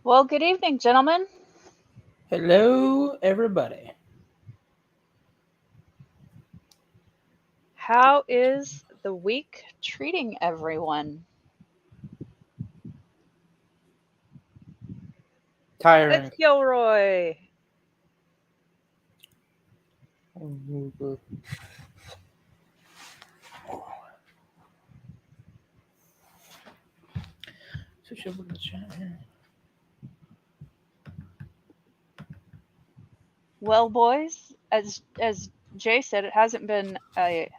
Well, good evening, gentlemen. Hello, everybody. How is the week treating everyone? It's Tiring. Gilroy. Well, boys, as Jay said, it hasn't been a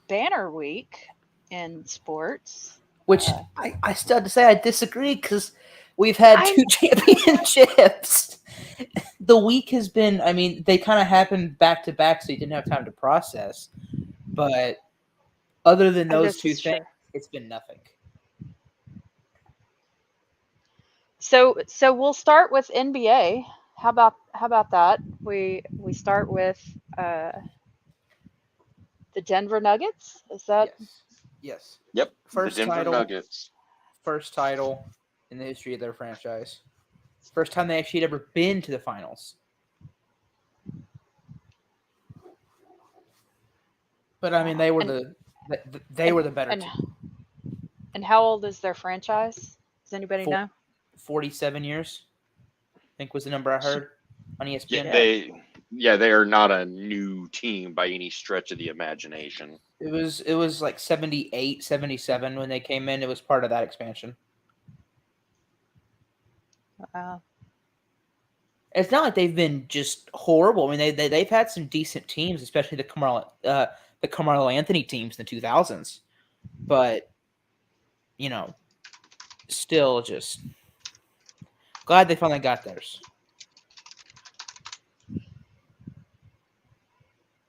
banner week in sports. Which Uh, I still have to say I disagree because we've had I two championships. The week has been, I mean, they kind of happened back to back, so you didn't have time to process. But other than those this two is things, true. it's been nothing. So we'll start with NBA. How about that? We start with uh, the Denver Nuggets. Is that Yes. Yes. Yep, the First Denver title, Nuggets. first title in the history of their franchise. First time they actually had ever been to the finals. But I mean, wow? they And were the better and team. and how old is their franchise? Does anybody For know? 47 years, I think was the number I heard on Yeah, ESPN. Yeah. they are not a new team by any stretch of the imagination. It was like 78, 77 when they came in. It was part of that expansion. Wow. It's not like they've been just horrible. I mean, they've had some decent teams, especially the Carmelo Anthony teams in the 2000s. But you know, still just glad they finally got theirs.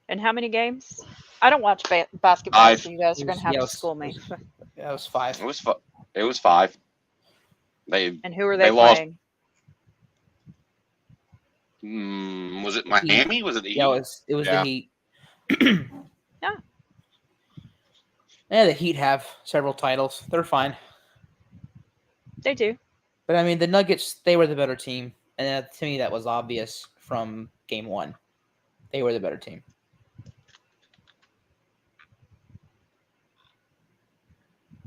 And how many games? I don't watch basketball, so Five. you guys It are going to was have yeah, to school me. it was five. It was it was five. They And who are they they lost. playing? Was it The Heat. Miami? Was it the Yeah, Heat? it was the Yeah. Heat. Yeah, Yeah, the Heat have several titles. They're fine. they do. But I mean, the Nuggets, they were the better team, and to me, that was obvious from game one. They were the better team.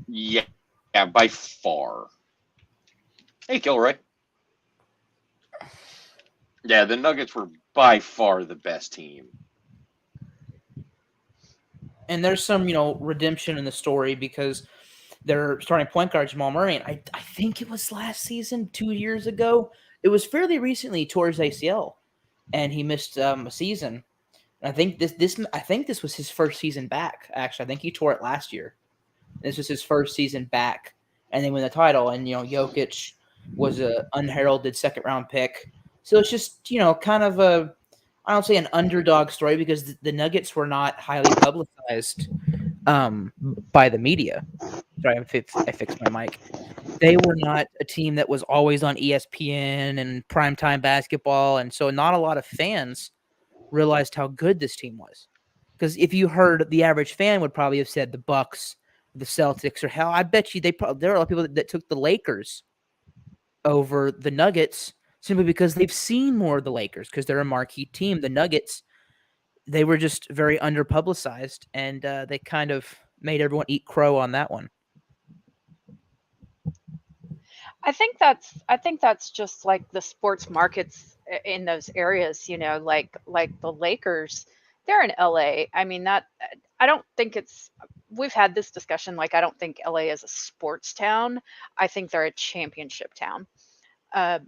Yeah, yeah, by far. Hey, Kilroy. Yeah, the Nuggets were by far the best team. And there's some, redemption in the story because their starting point guard Jamal Murray, and I think it was last season, 2 years ago. It was fairly recently he tore his ACL, and he missed a season. And I think this was his first season back. Actually, I think he tore it last year. This was his first season back, and they win the title. And Jokic was a unheralded second round pick, so it's just kind of a, I don't say an underdog story because the Nuggets were not highly publicized by the media. Sorry, I fixed my mic. They were not a team that was always on ESPN and primetime basketball, and so not a lot of fans realized how good this team was. Because if you heard, the average fan would probably have said the Bucks, the Celtics, or hell, I bet you there are a lot of people that took the Lakers over the Nuggets simply because they've seen more of the Lakers because they're a marquee team. The Nuggets, they were just very underpublicized, and they kind of made everyone eat crow on that one. I think that's just like the sports markets in those areas, like the Lakers, they're in LA. I mean that I don't think it's we've had this discussion, like I don't think LA is a sports town. I think they're a championship town. Uh,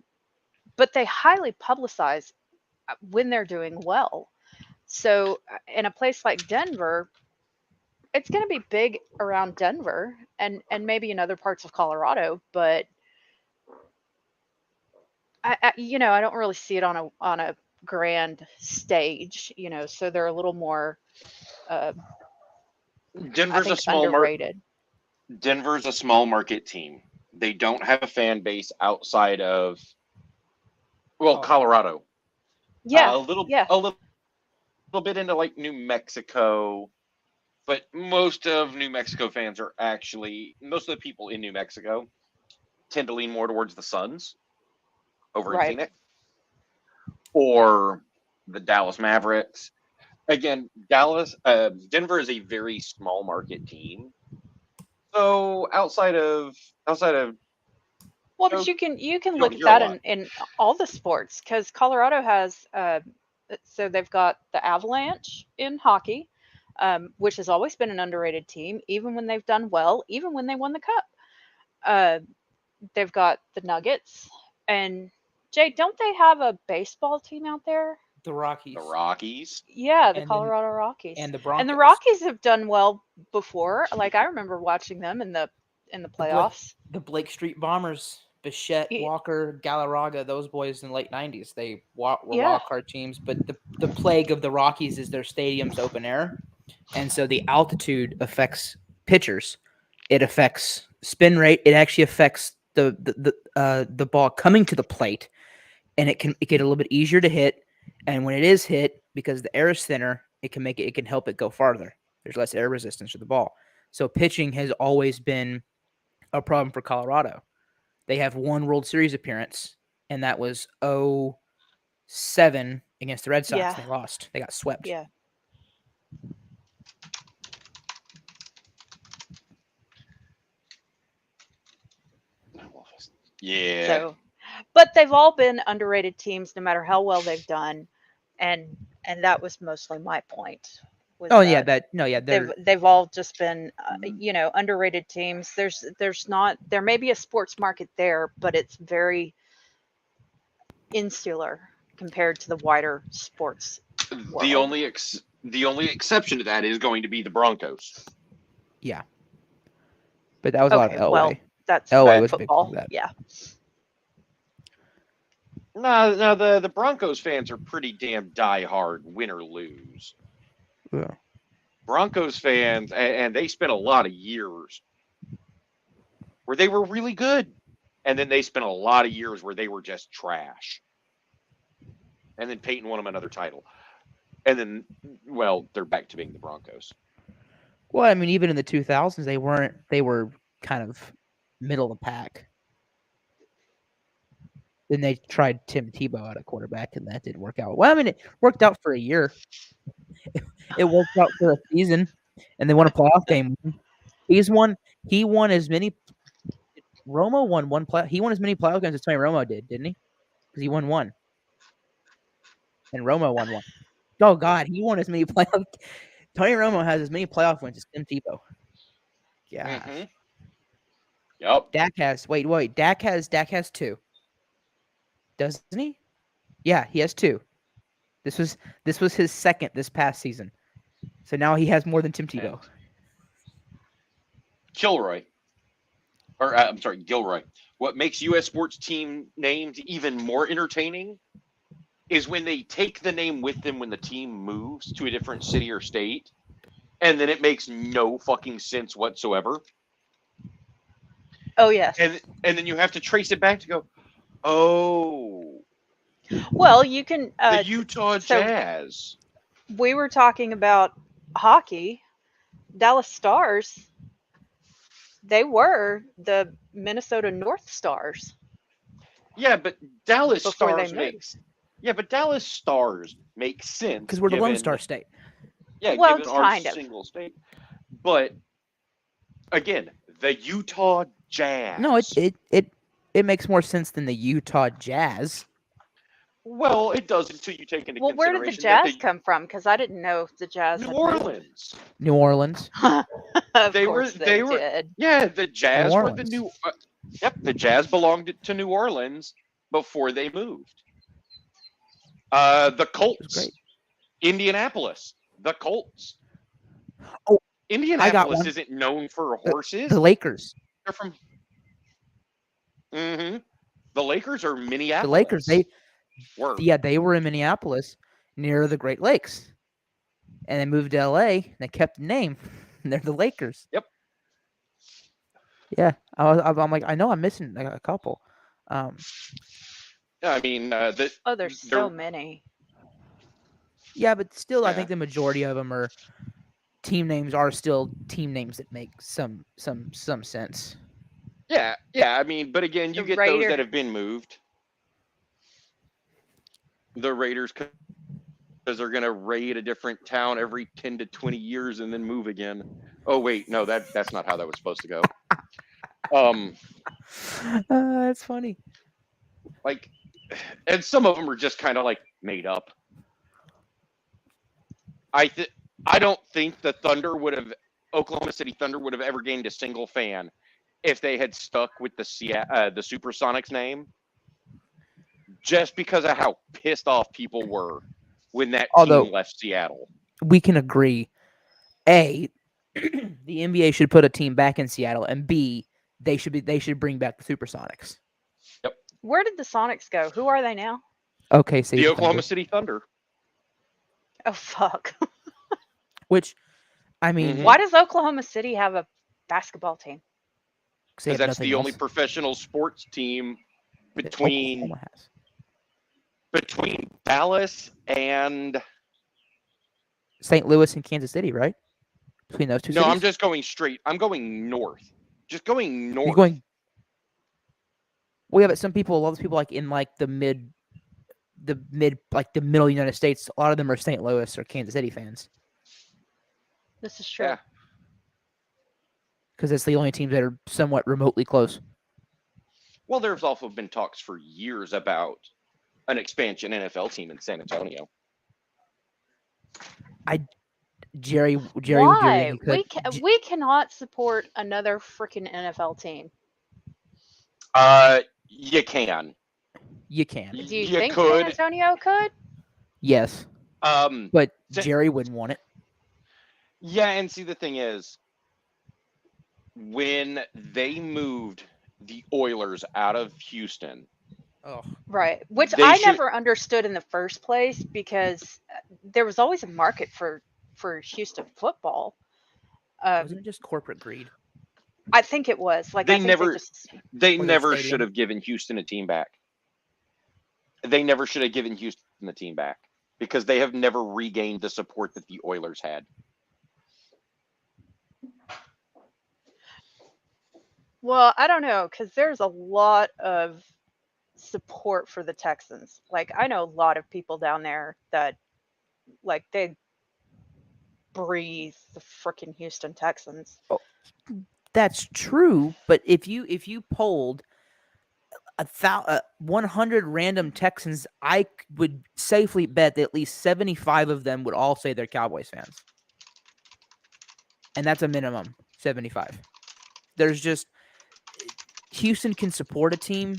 but they highly publicize when they're doing well. So in a place like Denver, it's going to be big around Denver and maybe in other parts of Colorado, but I don't really see it on a grand stage, so they're a little more, uh, I Denver's a think, small mar- underrated. Denver's a small market team. They don't have a fan base outside of, well, Colorado. Colorado. Yeah, yeah. A little bit into like New Mexico, but most of New Mexico fans are actually, most of the people in New Mexico tend to lean more towards the Suns. over in Right. Phoenix, or the Dallas Mavericks. Again, Denver is a very small market team. So outside of Well, but you can don't look at hear a that lot. in all the sports because Colorado has so they've got the Avalanche in hockey, which has always been an underrated team, even when they've done well, even when they won the cup. Uh, they've got the Nuggets, and Jay, don't they have a baseball team out there? The Rockies The Rockies. Yeah, the and then Colorado Rockies. and the And the Broncos. Rockies have done well before. Like I remember watching them in the playoffs. The Blake Street Bombers, Bichette, Y- Walker, Galarraga, those boys in the late '90s. They were Yeah. wild card teams, but the plague of the Rockies is their stadium's open air, and so the altitude affects pitchers. It affects spin rate. It actually affects the ball coming to the plate, and it get a little bit easier to hit. And when it is hit, because the air is thinner, it can help it go farther. There's less air resistance to the ball. So pitching has always been a problem for Colorado. They have one World Series appearance, and that was 07 against the Red Sox, Yeah. and they lost. They got swept. Yeah. Yeah. So, but they've all been underrated teams, no matter how well they've done, and that was mostly my point. Was Oh yeah, that they've all just been underrated teams. There's not there may be a sports market there, but it's very insular compared to the wider sports world. The only exception to that is going to be the Broncos. Yeah, but that was a lot of Elway. Well, that's Elway was football. big for that. Yeah. No, the Broncos fans are pretty damn diehard, win or lose. Yeah. Broncos fans, and they spent a lot of years where they were really good, and then they spent a lot of years where they were just trash. And then Peyton won them another title, and then, well, they're back to being the Broncos. Well, I mean, even in the 2000s, they weren't. They were kind of middle of the pack. Then they tried Tim Tebow at a quarterback, and that didn't work out. Well, I mean, it worked out for a year. It worked out for a season, and they won a playoff game. He won as many. Romo won one play. He won as many playoff games as Tony Romo did, didn't he? Because he won one, and Romo won one. Oh God, he won as many playoff. Tony Romo has as many playoff wins as Tim Tebow. Yeah. Mm-hmm. Yep. Dak has. Wait. Dak has 2. Doesn't he? Yeah, he has 2. This was his second this past season. So now he has more than Tim Tebow. Gilroy. What makes U.S. sports team names even more entertaining is when they take the name with them when the team moves to a different city or state, and then it makes no fucking sense whatsoever. Oh yes. And then you have to trace it back to go, oh. Well, you can. The Utah Jazz. We were talking about hockey. Dallas Stars. They were the Minnesota North Stars. Yeah, but Dallas before Stars they makes. Yeah, but Dallas Stars makes sense Because we're the Lone Star State. Yeah, well, given our kind of. single state. But again, the Utah Jazz. No, it makes more sense than the Utah Jazz. Well, it does until you take into consideration. Well, where did the Jazz come from? Because I didn't know the Jazz. New Orleans. New Orleans. Of They course they were. did. Yeah, the Jazz New were the new. Yep, the Jazz belonged to New Orleans before they moved. The Colts. Indianapolis. The Colts. Oh, Indianapolis isn't known for horses. The Lakers. They're from. Mm-hmm. The Lakers are Minneapolis. The Lakers. They were in Minneapolis near the Great Lakes, and they moved to LA. And they kept the name. And they're the Lakers. Yep. Yeah, I'm like, I know I'm missing a couple. Yeah, I mean, there's so many. Yeah, but still, I think the majority of them are team names are still team names that make some sense. Yeah. I mean, but again, you get those that have been moved. The Raiders, because they're going to raid a different town every 10 to 20 years and then move again. Oh wait, no, that's not how that was supposed to go. That's funny. Like, and some of them are just kind of like made up. I don't think the Oklahoma City Thunder would have ever gained a single fan if they had stuck with the Supersonics name, just because of how pissed off people were when that team left Seattle. We can agree, A, the NBA should put a team back in Seattle, and B, they should bring back the Supersonics. Yep. Where did the Sonics go? Who are they now? Okay, so the Oklahoma City Thunder. Oh fuck. Which, I mean, why does Oklahoma City have a basketball team? Because that's the only professional sports team between Dallas and St. Louis and Kansas City, right? Between those two cities? No, I'm just going straight. I'm going north. Just going north. You're going. Well, yeah, but a lot of people like in like the middle United States, a lot of them are St. Louis or Kansas City fans. This is true. Yeah. Because it's the only teams that are somewhat remotely close. Well, there's also been talks for years about an expansion NFL team in San Antonio. Jerry, why? We cannot support another freaking NFL team. You can. You can. Do you think San Antonio could? Yes. But Jerry wouldn't want it. Yeah, and see, the thing is, when they moved the Oilers out of Houston. Oh. Right. Which I never understood in the first place, because there was always a market for Houston football. Wasn't it just corporate greed? I think it was. Like, they never should have given Houston a team back. They never should have given Houston the team back, because they have never regained the support that the Oilers had. Well, I don't know, because there's a lot of support for the Texans. Like, I know a lot of people down there that, like, they breathe the freaking Houston Texans. Oh, that's true, but if you polled 100 random Texans, I would safely bet that at least 75 of them would all say they're Cowboys fans, and that's a minimum 75. There's just Houston can support a team,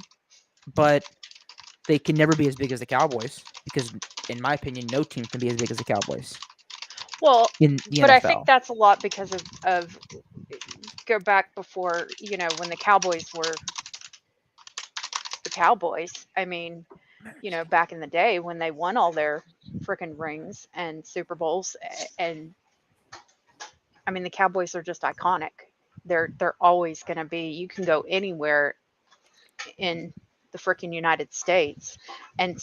but they can never be as big as the Cowboys, because, in my opinion, no team can be as big as the Cowboys. Well, in the but NFL. I think that's a lot because of go back before, when the Cowboys were the Cowboys. I mean, back in the day when they won all their freaking rings and Super Bowls, and I mean, the Cowboys are just iconic. They're always going to be. You can go anywhere in the freaking United States, and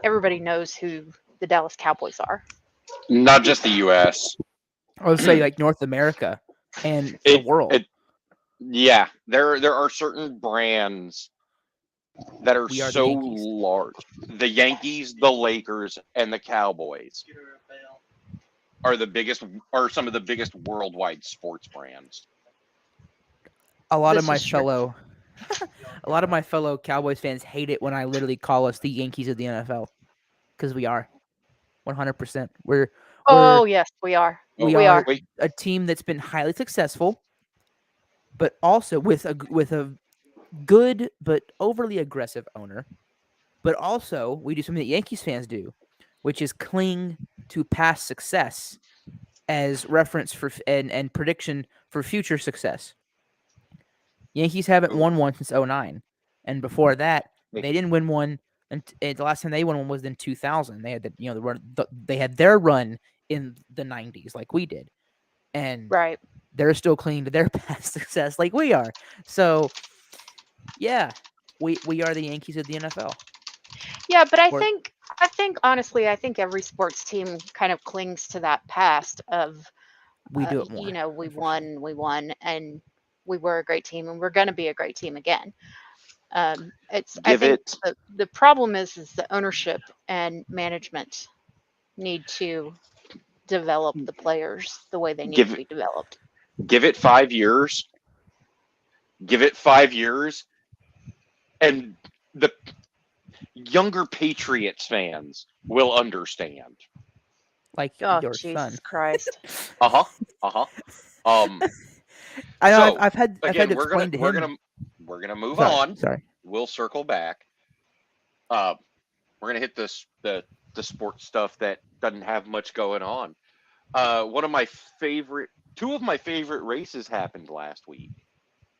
everybody knows who the Dallas Cowboys are. Not just the U.S. I would say like North America and the world. Yeah, there are certain brands that are so large. The Yankees, the Lakers, and the Cowboys are some of the biggest worldwide sports brands. A lot of my fellow Cowboys fans hate it when I literally call us the Yankees of the NFL, because we are 100%. Yes, we are. We are a team that's been highly successful, but also with a good but overly aggressive owner. But also, we do something that Yankees fans do, which is cling to past success as reference for and prediction for future success. Yankees haven't won one since 2009, and before that, they didn't win one. And the last time they won one was in 2000. They had they had their run in the 90s, like we did, and they're still clinging to their past success, like we are. So, yeah, we are the Yankees of the NFL. Yeah, but I think honestly, I think every sports team kind of clings to that past of we do it more. We won, and we were a great team, and we're going to be a great team again. I Give think it the problem is the ownership and management need to develop the players the way they need to give be developed. give it 5 years. Give it 5 years, and the younger Patriots fans will understand. Like Oh, your son. Jesus Christ. Uh huh. Uh huh. Um. I know So I've had again, to explain to him. we're gonna move Sorry, on. sorry. We'll circle back. Uh, we're gonna hit the sports stuff that doesn't have much going on. One of my favorite, two of my favorite races happened last week,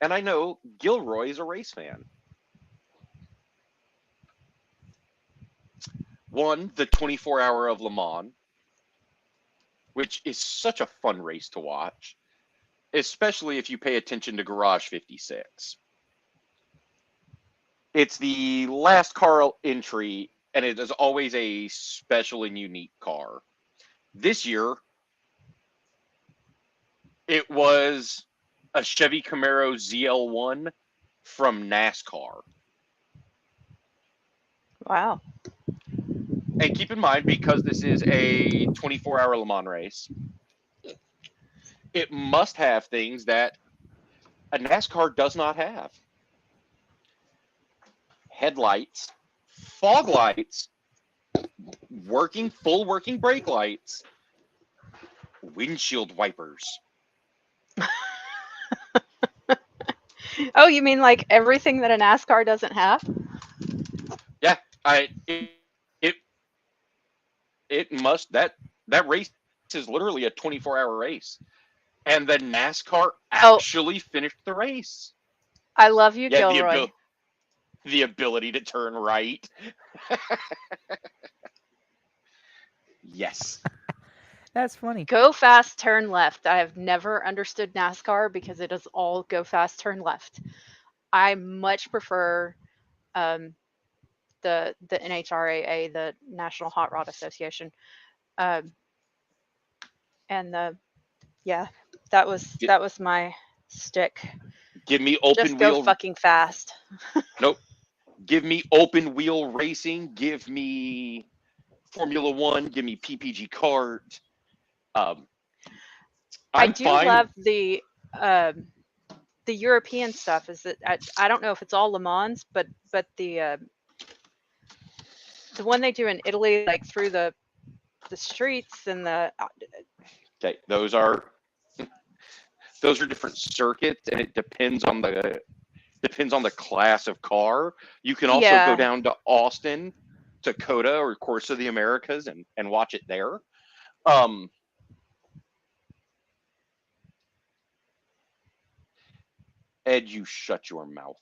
and I know Gilroy is a race fan. One, the 24-hour of Le Mans, which is such a fun race to watch, especially if you pay attention to Garage 56. It's the last car entry, and it is always a special and unique car. This year, it was a Chevy Camaro ZL1 from NASCAR. Wow. And keep in mind, because this is a 24-hour Le Mans race, it must have things that a NASCAR does not have: headlights, fog lights, full working brake lights, windshield wipers. Oh, you mean like everything that a NASCAR doesn't have? Yeah, it it must that race is literally a 24-hour race, and the NASCAR Oh, actually finished the race. I love you, Yeah, Gilroy. the ability to turn right. Yes. That's funny. Go fast, turn left. I have never understood NASCAR because it is all go fast, turn left. I much prefer um, the NHRAA, the National Hot Rod Association, um, and the yeah, Gi- that was my stick. Give me Just open go wheel. fucking fast. Nope. Give me open wheel racing. Give me Formula One. Give me PPG kart. Um, I I'm do fine. love um, the European stuff. Is that I don't know if it's all Le Mans, but the one they do in Italy, like through the streets and the Okay, those are different circuits, and it depends on the class of car. You can also go yeah. down to Austin, Dakota, or Course of the Americas and watch it there. Um, Ed, you shut your mouth.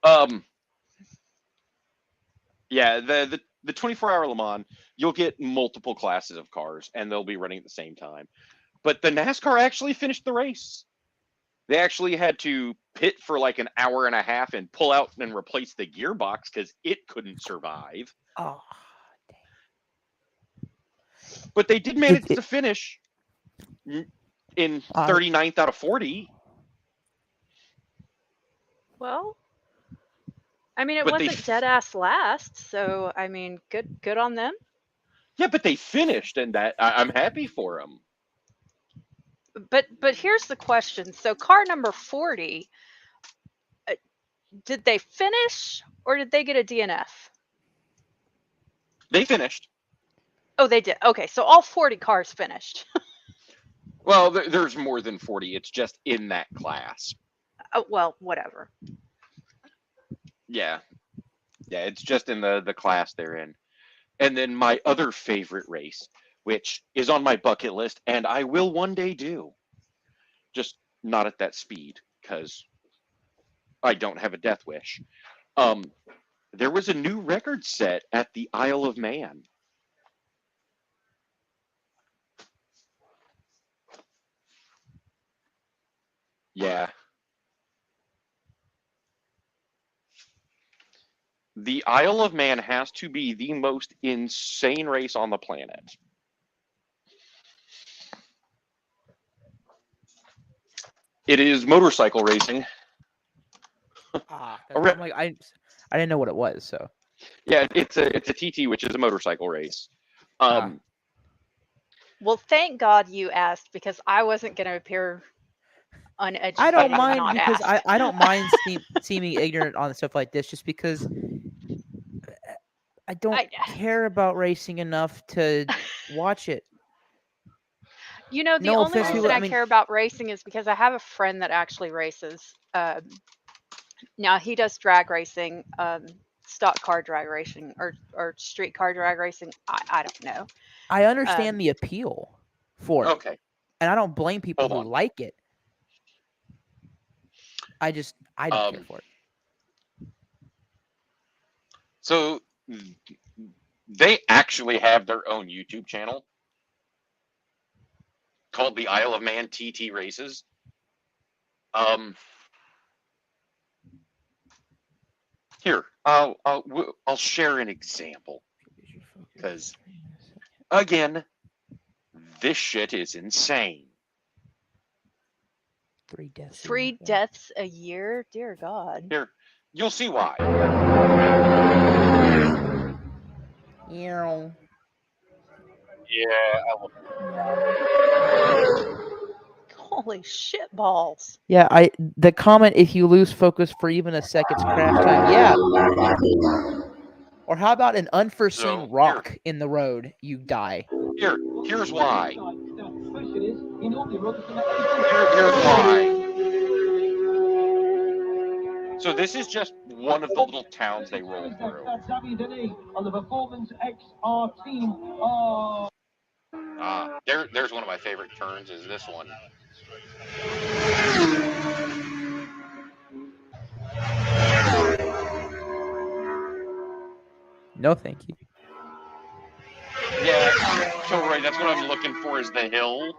Um, yeah, the 24-hour Le Mans, you'll get multiple classes of cars, and they'll be running at the same time. But the NASCAR actually finished the race. They actually had to pit for like an hour and a half and pull out and replace the gearbox because it couldn't survive. Oh, But they did manage to finish in I 39th out of 40. Well, I mean, it But they, wasn't dead ass last, so I mean, good on them. yeah, but they finished, and I'm happy for them. But here's the question. So car number 40, did they finish or did they get a DNF? They finished. Oh, they did. Okay, so all 40 cars finished. Well, there's more than 40. It's just in that class. Oh, well, whatever. Yeah. Yeah, it's just in the class they're in. And then my other favorite race, which is on my bucket list, and I will one day do, just not at that speed because I don't have a death wish. Um, there was a new record set at the Isle of Man. Yeah. The Isle of Man has to be the most insane race on the planet. It is motorcycle racing. I'm like I didn't know what it was. So Yeah, it's a TT, which is a motorcycle race. Well, thank God you asked because I wasn't going to appear I uneducated don't and mind not because ask. I don't mind seeming ignorant on stuff like this, just because I don't I, care about racing enough to watch it. the No only offense, reason people. I I mean, care about racing is because I have a friend that actually races. Now he does drag racing, stock car drag racing, or street car drag racing. I don't know. I understand Um, the appeal for it, Okay, and I don't blame people hold who on. like it. I don't care Um, for it. so they actually have their own YouTube channel called the Isle of Man TT Races. Here, I'll share an example because again, this shit is insane. 3 deaths. 3 deaths a year, dear God. Here, you'll see why. Yeah. Holy shit balls. Yeah, the comment, if you lose focus for even a second's crash time. Yeah. Or how about an unforeseen So rock in the road? You die. here's why. Here's why. So this is just one of the little towns they roll through. There's one of my favorite turns. Is this one? No, thank you. Yeah. So right, that's what I'm looking for. Is the hill.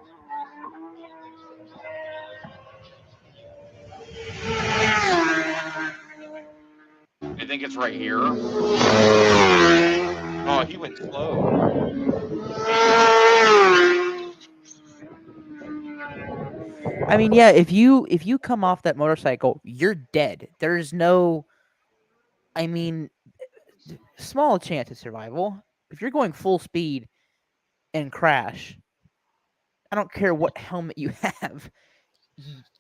I think it's right here. Oh, he went slow. I mean, yeah, if you come off that motorcycle, you're dead. There's no, I mean, small chance of survival. If you're going full speed and crash, I don't care what helmet you have.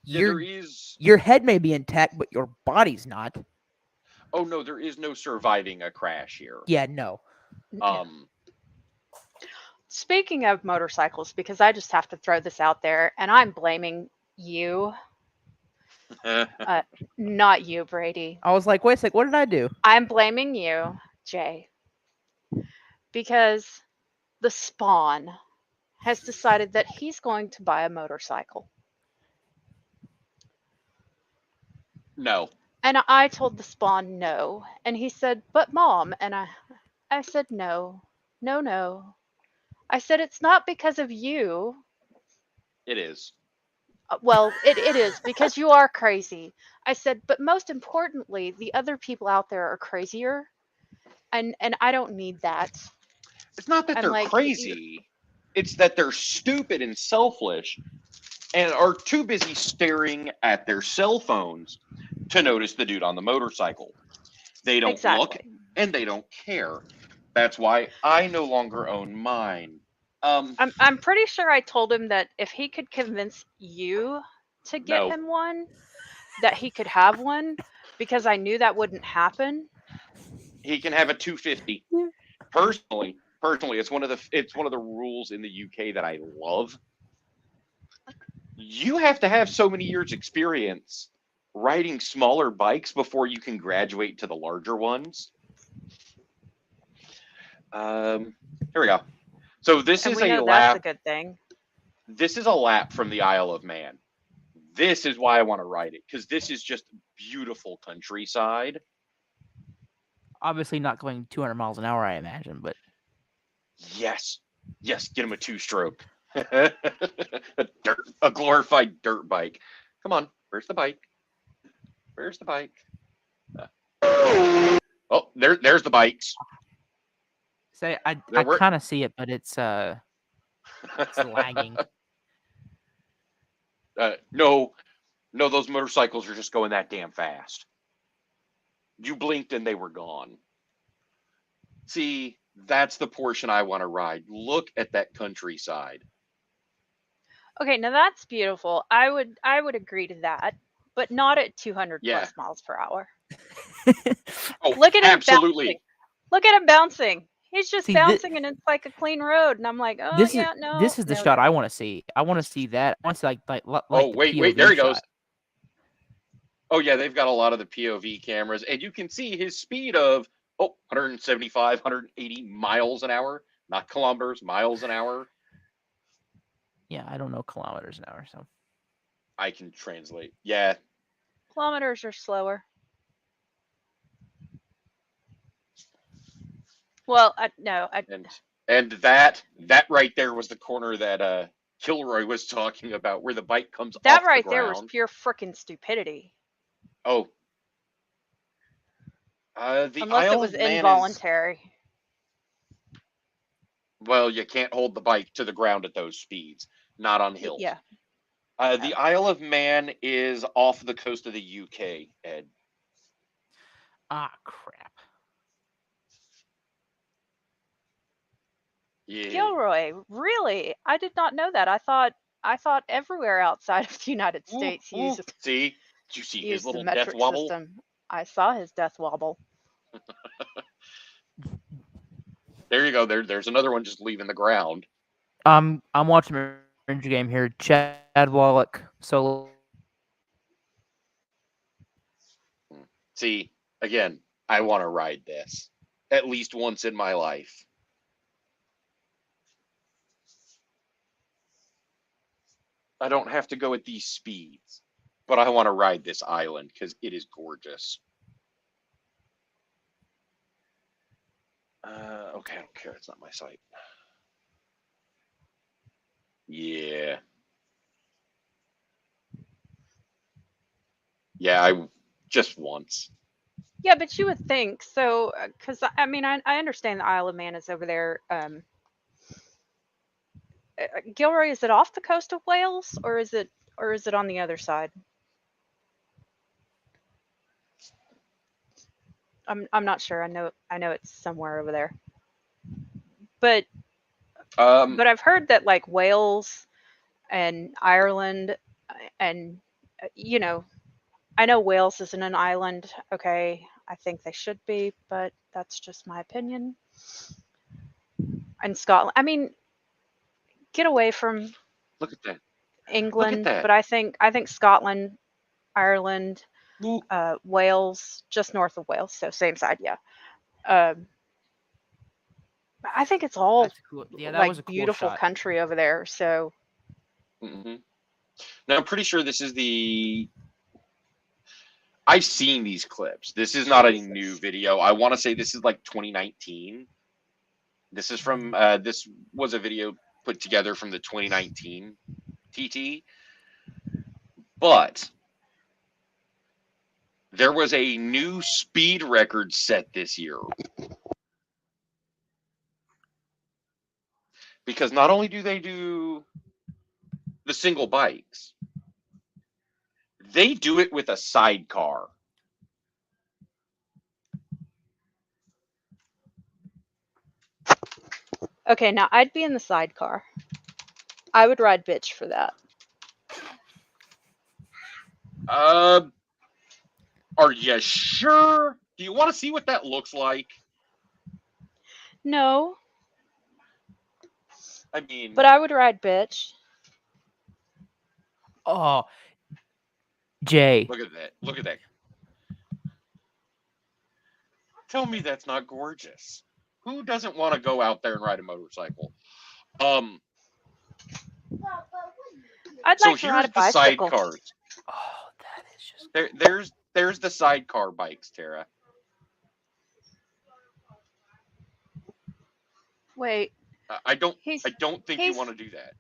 Yeah, there Your is. your head may be intact, but your body's not. Oh no, there is no surviving a crash here. Yeah, no. Speaking of motorcycles, because I just have to throw this out there, and I'm blaming you, not you, Brady. I was like, wait a sec, what did I do? I'm blaming you, Jay, because the Spawn has decided that he's going to buy a motorcycle. No. And I told the Spawn no. And he said, but mom. And I said, no, no, no. I said, it's not because of you. It is. Well, it is because you are crazy. I said, but most importantly, the other people out there are crazier. And I don't need that. It's not that I'm they're like, crazy. It's that they're stupid and selfish and are too busy staring at their cell phones to notice the dude on the motorcycle. They don't look exactly. and they don't care. That's why I no longer own mine. I'm pretty sure I told him that if he could convince you to get No. him one, that he could have one because I knew that wouldn't happen. He can have a 250. Personally, it's one of the rules in the UK that I love. You have to have so many years experience riding smaller bikes before you can graduate to the larger ones. Here we go. So this And is we a know that's a lap. good thing. This is a lap from the Isle of Man. This is why I want to ride it, because this is just beautiful countryside. Obviously not going 200 miles an hour, I imagine, but Yes, get him a two-stroke. a glorified dirt bike. Come on, where's the bike? Where's the bike? Oh, there's the bikes. say I There were. kind of see it, but it's lagging. No, those motorcycles are just going that damn fast. You blinked and they were gone. See, that's the portion I want to ride. Look at that countryside. Okay, now that's beautiful. I would agree to that, but not at 200 Yeah. plus miles per hour. Oh, Look at him absolutely. bouncing. Look at him bouncing. He's just See, bouncing, and it's like a clean road. And I'm like, oh this yeah, no. this is the no, shot no. I want to see. I want to see that. I want to see Oh, the wait, POV there he shot. goes. Oh, yeah, they've got a lot of the POV cameras, and you can see his speed of 175, 180 miles an hour, not kilometers, miles an hour. Yeah, I don't know kilometers an hour, so I can translate. Yeah, Kilometers are slower. Well, no, and that right there was the corner that Kilroy was talking about, where the bike comes that off the right there was ground. pure freaking stupidity. Oh, the Unless it Isle was of Man is, involuntary. well, you can't hold the bike to the ground at those speeds, not on hills. Yeah. The Isle of Man is off the coast of the UK, Ed. crap. Yeah. Gilroy, really? I did not know that. I thought everywhere outside of the United States used See? Did you see his the little death metric wobble? system. I saw his death wobble. There you go. There's another one just leaving the ground. I'm watching a Ranger game here. Chad Wallach solo. See, again, I want to ride this at least once in my life. I don't have to go at these speeds, but I want to ride this island because it is gorgeous. Okay, I don't care. It's not my site. Yeah. Yeah, I just once. Yeah, but you would think so, because I mean, I understand the Isle of Man is over there. Gilroy, is it off the coast of Wales, or is it on the other side? I'm not sure. I know it's somewhere over there. But I've heard that like Wales and Ireland and I know Wales isn't an island. Okay, I think they should be, but that's just my opinion. And Scotland, I mean, get away from Look at that. England, that. but I think Scotland, Ireland, Wales, just north of Wales, so same side, yeah. I think it's all Cool. Yeah, that like was a cool beautiful shot. country over there. So Now I'm pretty sure this is the. I've seen these clips. This is not a new video. I want to say this is like 2019. This is from. This was a video put together from the 2019 TT. But there was a new speed record set this year. Because not only do they do the single bikes, they do it with a sidecar. okay, now I'd be in the sidecar. I would ride bitch for that. Are you sure? Do you want to see what that looks like? No, I mean, but I would ride bitch. Oh, Jay. look at that. Look at that. Tell me that's not gorgeous. Who doesn't want to go out there and ride a motorcycle? I'd So like to ride here's a the bicycle. sidecars. Oh, that is just There's the sidecar bikes, Tara. Wait, I don't He's- think you he's- want to do that.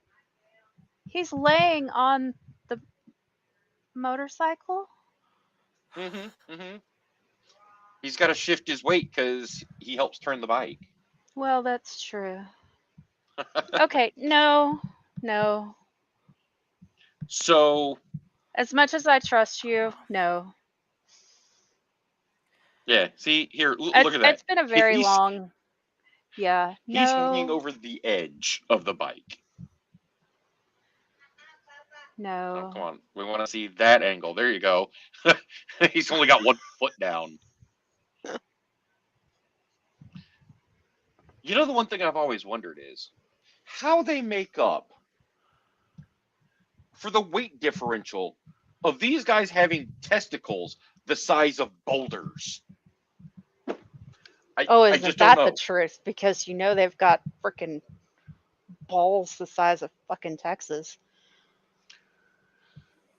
he's laying on the motorcycle. He's got to shift his weight because he helps turn the bike. Well, that's true. Okay, no. So As much as I trust you, no. Yeah. See here. Look at that. It's been a very He's long. Yeah. he's hanging No. over the edge of the bike. Oh, come No. on. We want to see that angle. There you go. He's only got 1 foot down. You know, the one thing I've always wondered is how they make up for the weight differential of these guys having testicles the size of boulders. Oh, I isn't just don't that the know. truth? Because they've got freaking balls the size of fucking Texas.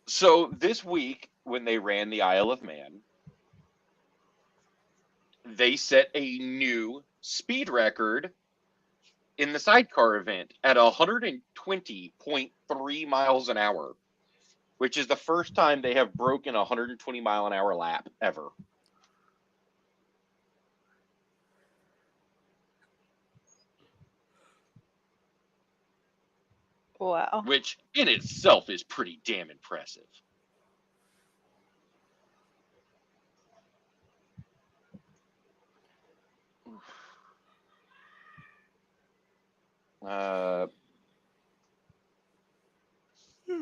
So this week, when they ran the Isle of Man, they set a new speed record in the sidecar event at 120.3 miles an hour, which is the first time they have broken a 120 mile an hour lap ever. Wow. Which in itself is pretty damn impressive.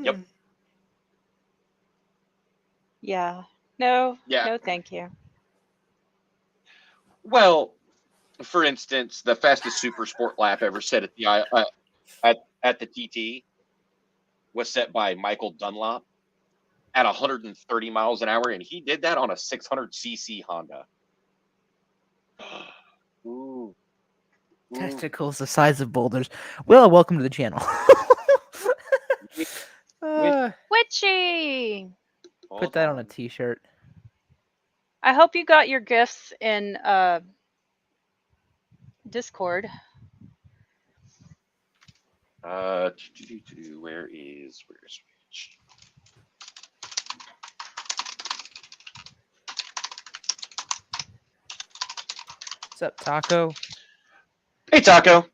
Yep. Yeah. No. Yeah. No, thank you. Well, for instance, the fastest super sport lap ever set at the at the TT was set by Michael Dunlop at 130 miles an hour, and he did that on a 600cc Honda. Ooh. Testicles the size of boulders. Well, welcome to the channel. Witchy. Put that on a t-shirt. I hope you got your gifts in Discord. Where's Rich? What's up, Taco? Hey, Taco.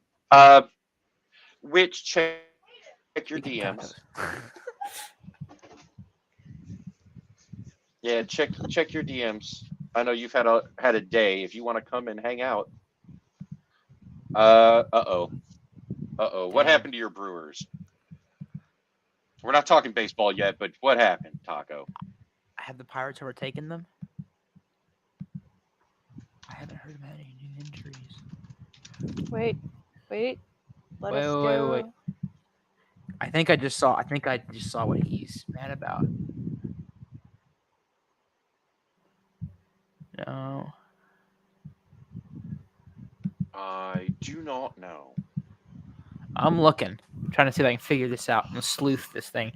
Which check your DMs. Yeah, check your DMs. I know you've had a day. If you want to come and hang out. Uh-oh. What happened to your Brewers? We're not talking baseball yet, but what happened, Taco? Have the Pirates overtaken them? I haven't heard about any new injuries. Wait. Let us go. Wait. I think I just saw what he's mad about. No. I do not know. I'm looking. I'm trying to see if I can figure this out. I'm gonna sleuth this thing.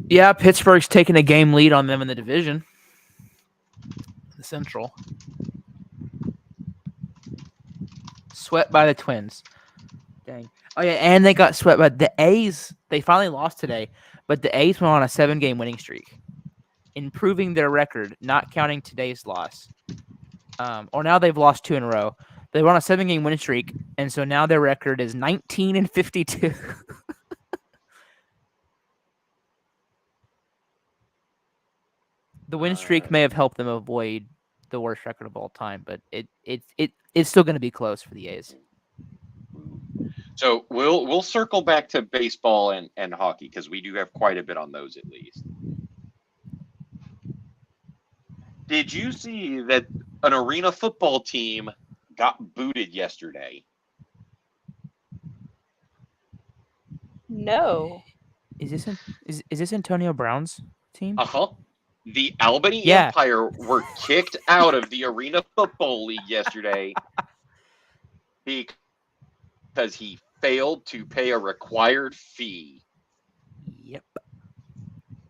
Yeah, Pittsburgh's taking a game lead on them in the division. The Central. Swept by the Twins. Dang. Oh, yeah, and they got swept by the A's. They finally lost today, but the A's went on a 7-game winning streak, improving their record, not counting today's loss. Or now they've lost 2 in a row. They were on a 7-game winning streak, and so now their record is 19-52. The win streak may have helped them avoid the worst record of all time, but it's still going to be close for the A's. So we'll circle back to baseball and hockey because we do have quite a bit on those at least. Did you see that an arena football team got booted yesterday? No. Is this Antonio Brown's team? The Albany Empire were kicked out of the Arena Football League yesterday because he failed to pay a required fee. Yep.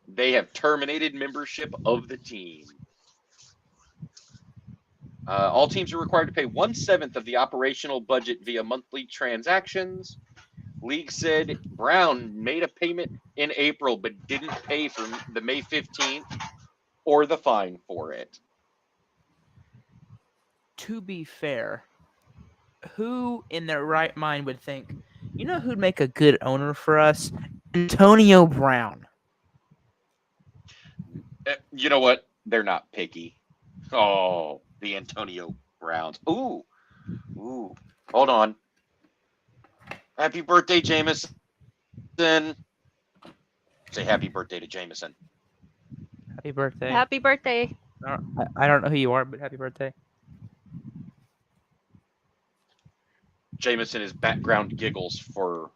They have terminated membership of the team. All teams are required to pay 1/7 of the operational budget via monthly transactions. League said Brown made a payment in April but didn't pay for the May 15th or the fine for it. To be fair, who in their right mind would think, you know who'd make a good owner for us? Antonio Brown. You know what? They're not picky. Oh, the Antonio Browns. Ooh. Hold on. Happy birthday, Jameson. Say happy birthday to Jameson. Happy birthday. Happy birthday. I don't know who you are, but happy birthday. Jameson is background giggles for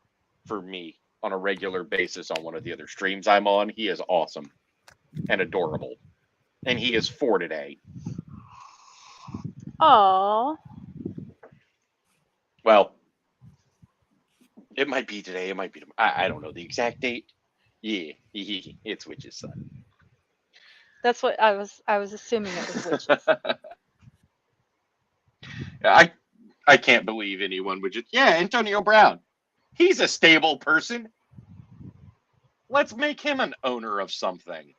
me on a regular basis on one of the other streams I'm on. He is awesome and adorable. And he is 4 today. Aww. Well, it might be today. It might be tomorrow. I don't know the exact date. Yeah, it's Witch's son. That's what I was assuming it was witches. I can't believe anyone would just, yeah, Antonio Brown. He's a stable person. Let's make him an owner of something.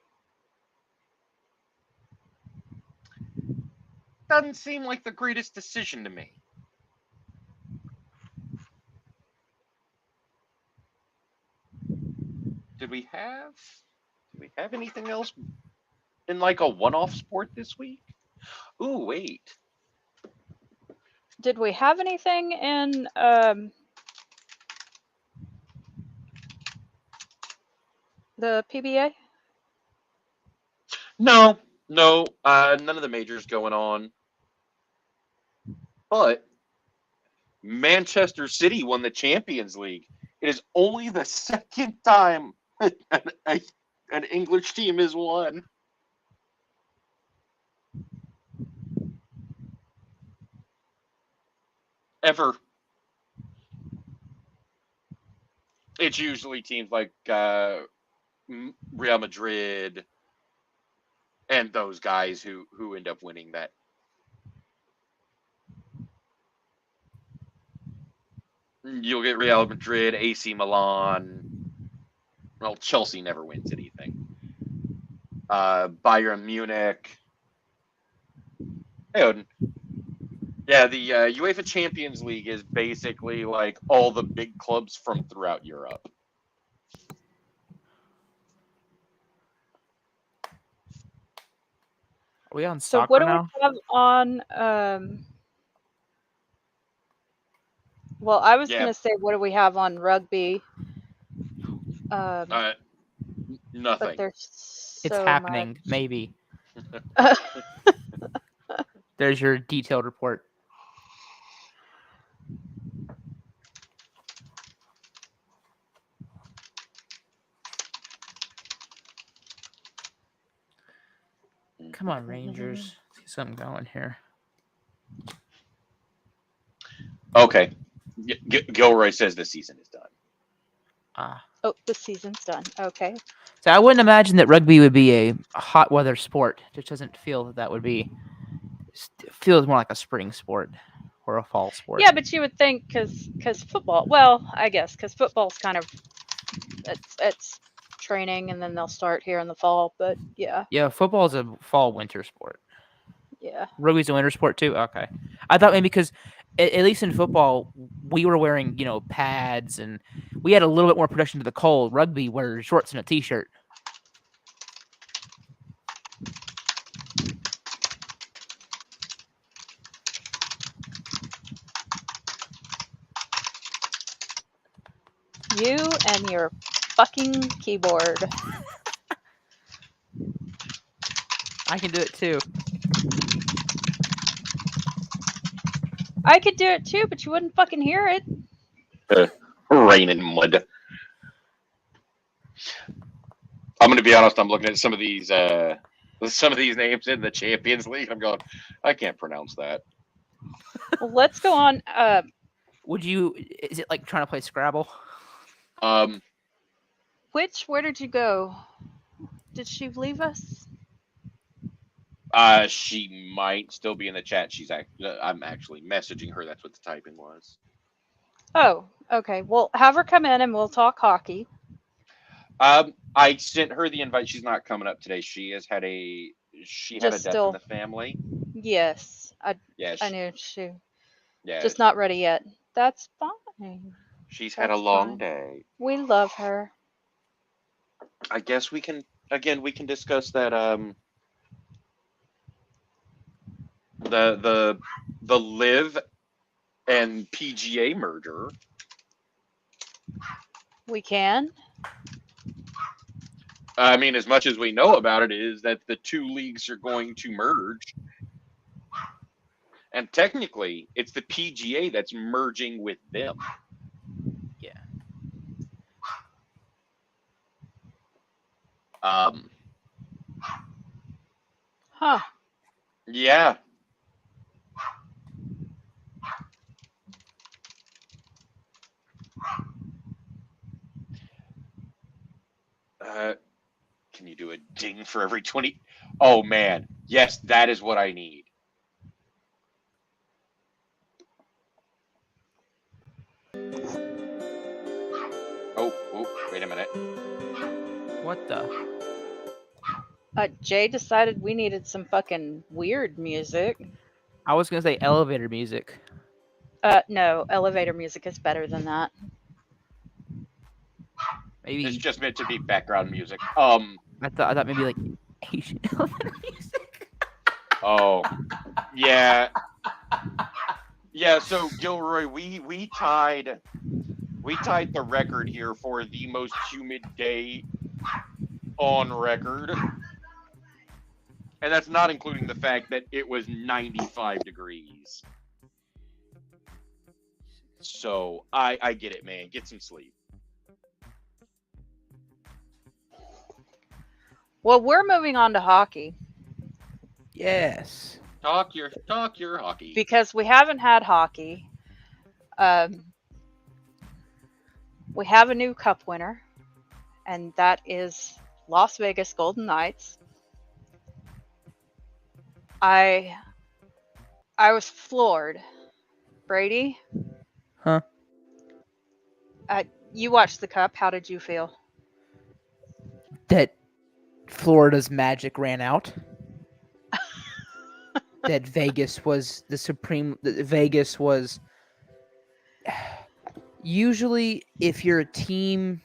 Doesn't seem like the greatest decision to me. Did we have anything else in like a one-off sport this week? Ooh, wait. Did we have anything in the PBA? No, none of the majors going on. But Manchester City won the Champions League. It is only the second time an English team has won. Ever. It's usually teams like Real Madrid and those guys who end up winning that. You'll get Real Madrid, AC Milan. Well, Chelsea never wins anything. Bayern Munich. Hey, yeah, the UEFA Champions League is basically like all the big clubs from throughout Europe. Are we on So soccer what do now? we have on well, I was going to say what do we have on rugby? But Nothing. there's It's so happening, much. maybe. There's your detailed report. Come on, Rangers. Let's get something going here. Okay. Gilroy says the season is done. Oh, the season's done. Okay. So I wouldn't imagine that rugby would be a hot weather sport. It just doesn't feel that would be. It feels more like a spring sport or a fall sport. Yeah, but you would think because football. Well, I guess because football's kind of it's training and then they'll start here in the fall. But yeah. Yeah, football is a fall winter sport. Yeah. Rugby's a winter sport too. Okay, I thought maybe because at least in football we were wearing pads and we had a little bit more protection to the cold. Rugby wears shorts and a t-shirt. You and your fucking keyboard. I can do it too. I could do it too, but you wouldn't fucking hear it. Rain and mud. I'm going to be honest. I'm looking at some of these names in the Champions League. I'm going, I can't pronounce that. Well, let's go on. Is it like trying to play Scrabble? Where did you go? Did she leave us? She might still be in the chat. I'm actually messaging her. That's what the typing was. Oh, okay. Well, have her come in and we'll talk hockey. I sent her the invite. She's not coming up today. She had a death in the family. Yes, I knew she. Yeah, just not ready yet. That's fine. She's had a long day. We love her. I guess we can discuss that the Live and PGA merger. We can. I mean, as much as we know about it, is that the two leagues are going to merge, and technically, it's the PGA that's merging with them. Yeah. Huh. Yeah. Can you do a ding for every 20? Oh man, yes, that is what I need. Oh, wait a minute. What the? Jay decided we needed some fucking weird music. I was gonna say elevator music. No, elevator music is better than that. Maybe It's just meant to be background music. I thought maybe like Asian elevator music. Oh, yeah, yeah. So Gilroy, we tied the record here for the most humid day on record, and that's not including the fact that it was 95 degrees. So I get it, man. Get some sleep. Well, we're moving on to hockey Yes. Talk your hockey. because we haven't had hockey. We have a new cup winner, and that is Las Vegas Golden Knights. I was floored. Brady, Huh? you watched the cup. How did you feel? That Florida's magic ran out. That Vegas was the supreme. That Vegas was. Usually, if you're a team,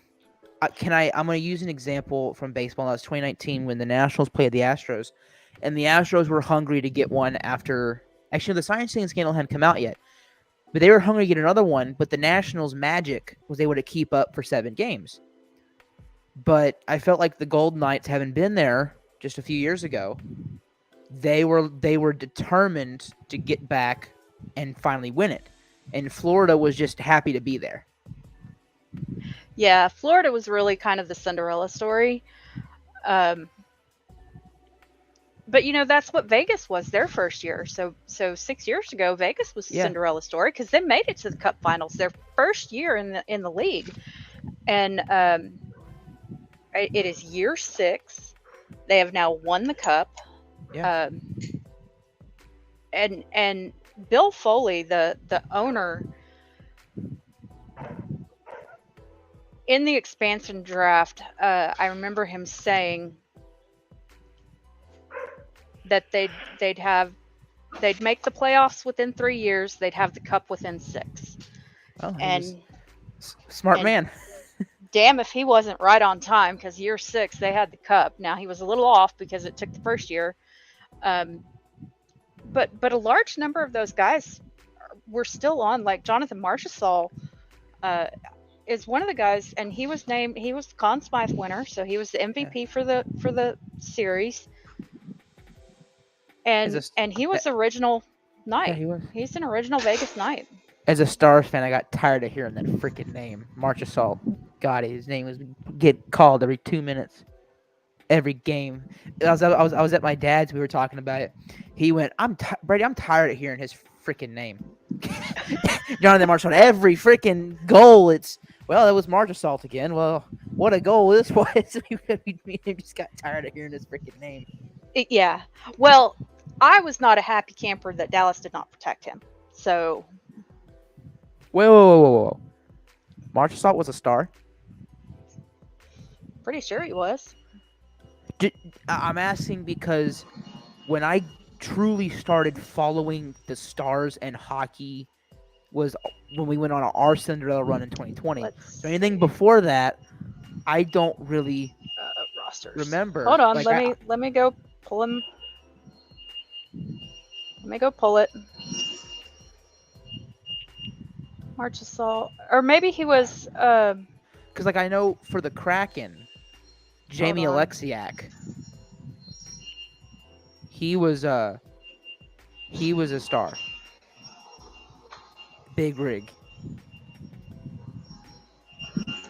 I'm going to use an example from baseball. That was 2019 when the Nationals played the Astros, and the Astros were hungry to get one after. Actually, the science thing scandal hadn't come out yet, but they were hungry to get another one. But the Nationals' magic was able to keep up for 7 games. But I felt like the Golden Knights, having been there just a few years ago, they were determined to get back and finally win it. And Florida was just happy to be there. Yeah, Florida was really kind of the Cinderella story. But that's what Vegas was their first year. So 6 years ago, Vegas was the Cinderella story because they made it to the Cup Finals their first year in the league, and it is year 6. They have now won the Cup. Yeah. And Bill Foley, the owner, in the expansion draft, I remember him saying that they'd make the playoffs within 3 years. They'd have the Cup within 6. Well, and smart man. Damn if he wasn't right on time, because year 6 they had the Cup. Now he was a little off because it took the first year, but a large number of those guys were still on. Like Jonathan Marchessault is one of the guys, and he was the Conn Smythe winner, so he was the MVP for the series. And he was original Knight. Yeah, He's an original Vegas Knight. As a Stars fan, I got tired of hearing that freaking name, Marchessault. God, his name was get called every 2 minutes, every game. I was at my dad's. We were talking about it. He went, Brady, I'm tired of hearing his freaking name. Jonathan Marchessault. Every freaking goal, that was Marchessault again. Well, what a goal this was. We just got tired of hearing his freaking name. Yeah. Well, I was not a happy camper that Dallas did not protect him. So. Whoa. Marchessault was a Star? Pretty sure he was. I'm asking because when I truly started following the Stars and hockey was when we went on our Cinderella run in 2020. So anything before that, I don't really rosters. Remember. Hold on, let me go pull him. Let me go pull it. March Assault, or maybe he was. Because like I know for the Kraken, Jamie on. Alexiak, he was a star. Big rig.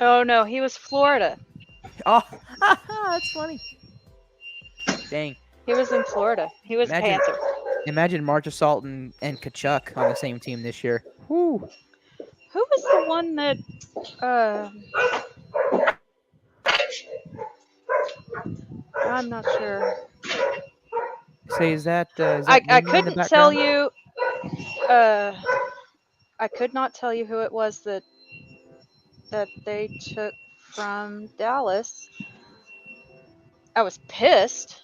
Oh no, he was Florida. Oh, that's funny. Dang. He was in Florida. He was Imagine- Panther. Imagine March Assault and Kachuk on the same team this year. Woo. Who was the one that? I'm not sure. Say, is that I Mimi in the couldn't tell background? you. I could not tell you who it was that they took from Dallas. I was pissed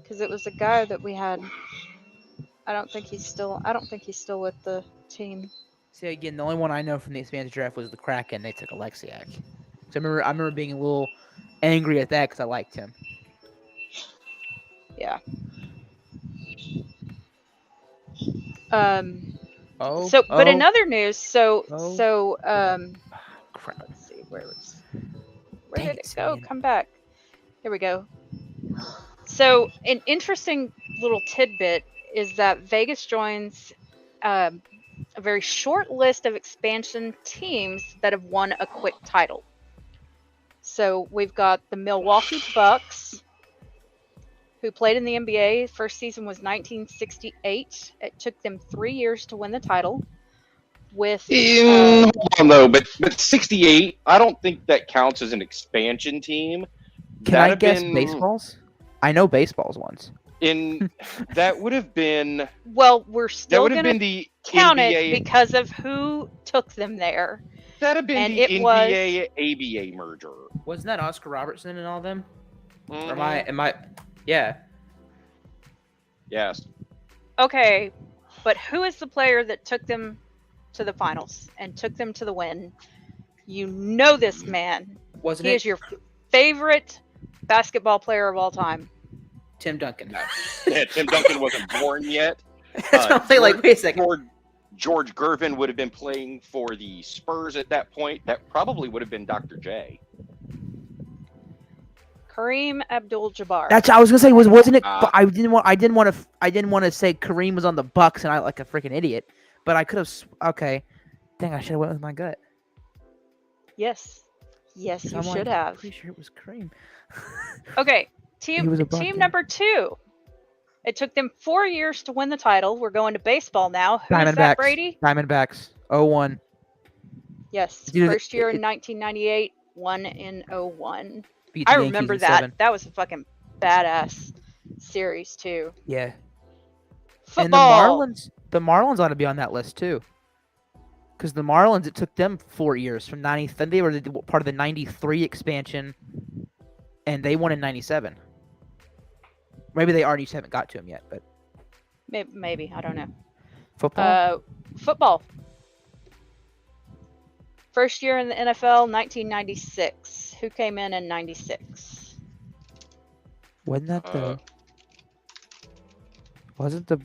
because it was a guy that we had. I don't think he's still with the team. See, again, the only one I know from the expansion draft was the Kraken. They took Alexiak. So I remember being a little angry at that because I liked him. Yeah. Oh. But in other news, crap. let's see, where Dang did it, it go? Simeon. Come back. Here we go. So an interesting little tidbit is that Vegas joins a very short list of expansion teams that have won a quick title. So we've got the Milwaukee Bucks, who played in the NBA. First season was 1968. It took them 3 years to win the title. With Hold on, though, but 68, I don't think that counts as an expansion team. Can I guess baseballs? I know baseballs ones. That would have been. Well, we're That still would have going been to the count NBA, it because of who took them there. That'd have been and the it was- NBA ABA merger. Wasn't that Oscar Robertson and all them? Mhm. Or am I? Yeah. Yes. Okay, but who is the player that took them to the finals and took them to the win? You know this man. Wasn't He it is your favorite basketball player of all time. Tim Duncan? Yeah, Tim Duncan wasn't born yet. That's what I'm saying. Like, wait a second. George Gervin would have been playing for the Spurs at that point. That probably would have been Dr. J. Kareem Abdul-Jabbar. That's I was gonna say wasn't it? Ah. But I didn't want to say Kareem was on the Bucks and I like a freaking idiot. But I could have. Okay, dang! I should have went with my gut. Yes, you I'm should like, have. Pretty sure it was Kareem. Okay, He was a Buck, team yeah. number 2. It took them 4 years to win the title. We're going to baseball now. Who is Diamondbacks. that, Brady? Diamondbacks. 0-1. Yes, Dude, first year in 1998, won in 01. Beat the I Yankees remember in that. 7. That was a fucking badass series too. Yeah. Football. And the Marlins ought to be on that list too. Because the Marlins, it took them 4 years from 90. Then they were part of the 93 expansion, and they won in 97. Maybe they already just haven't got to him yet, but Maybe, I don't know. football. Football. First year in the NFL, 1996. Who came in 96? Wasn't that the? Wasn't the?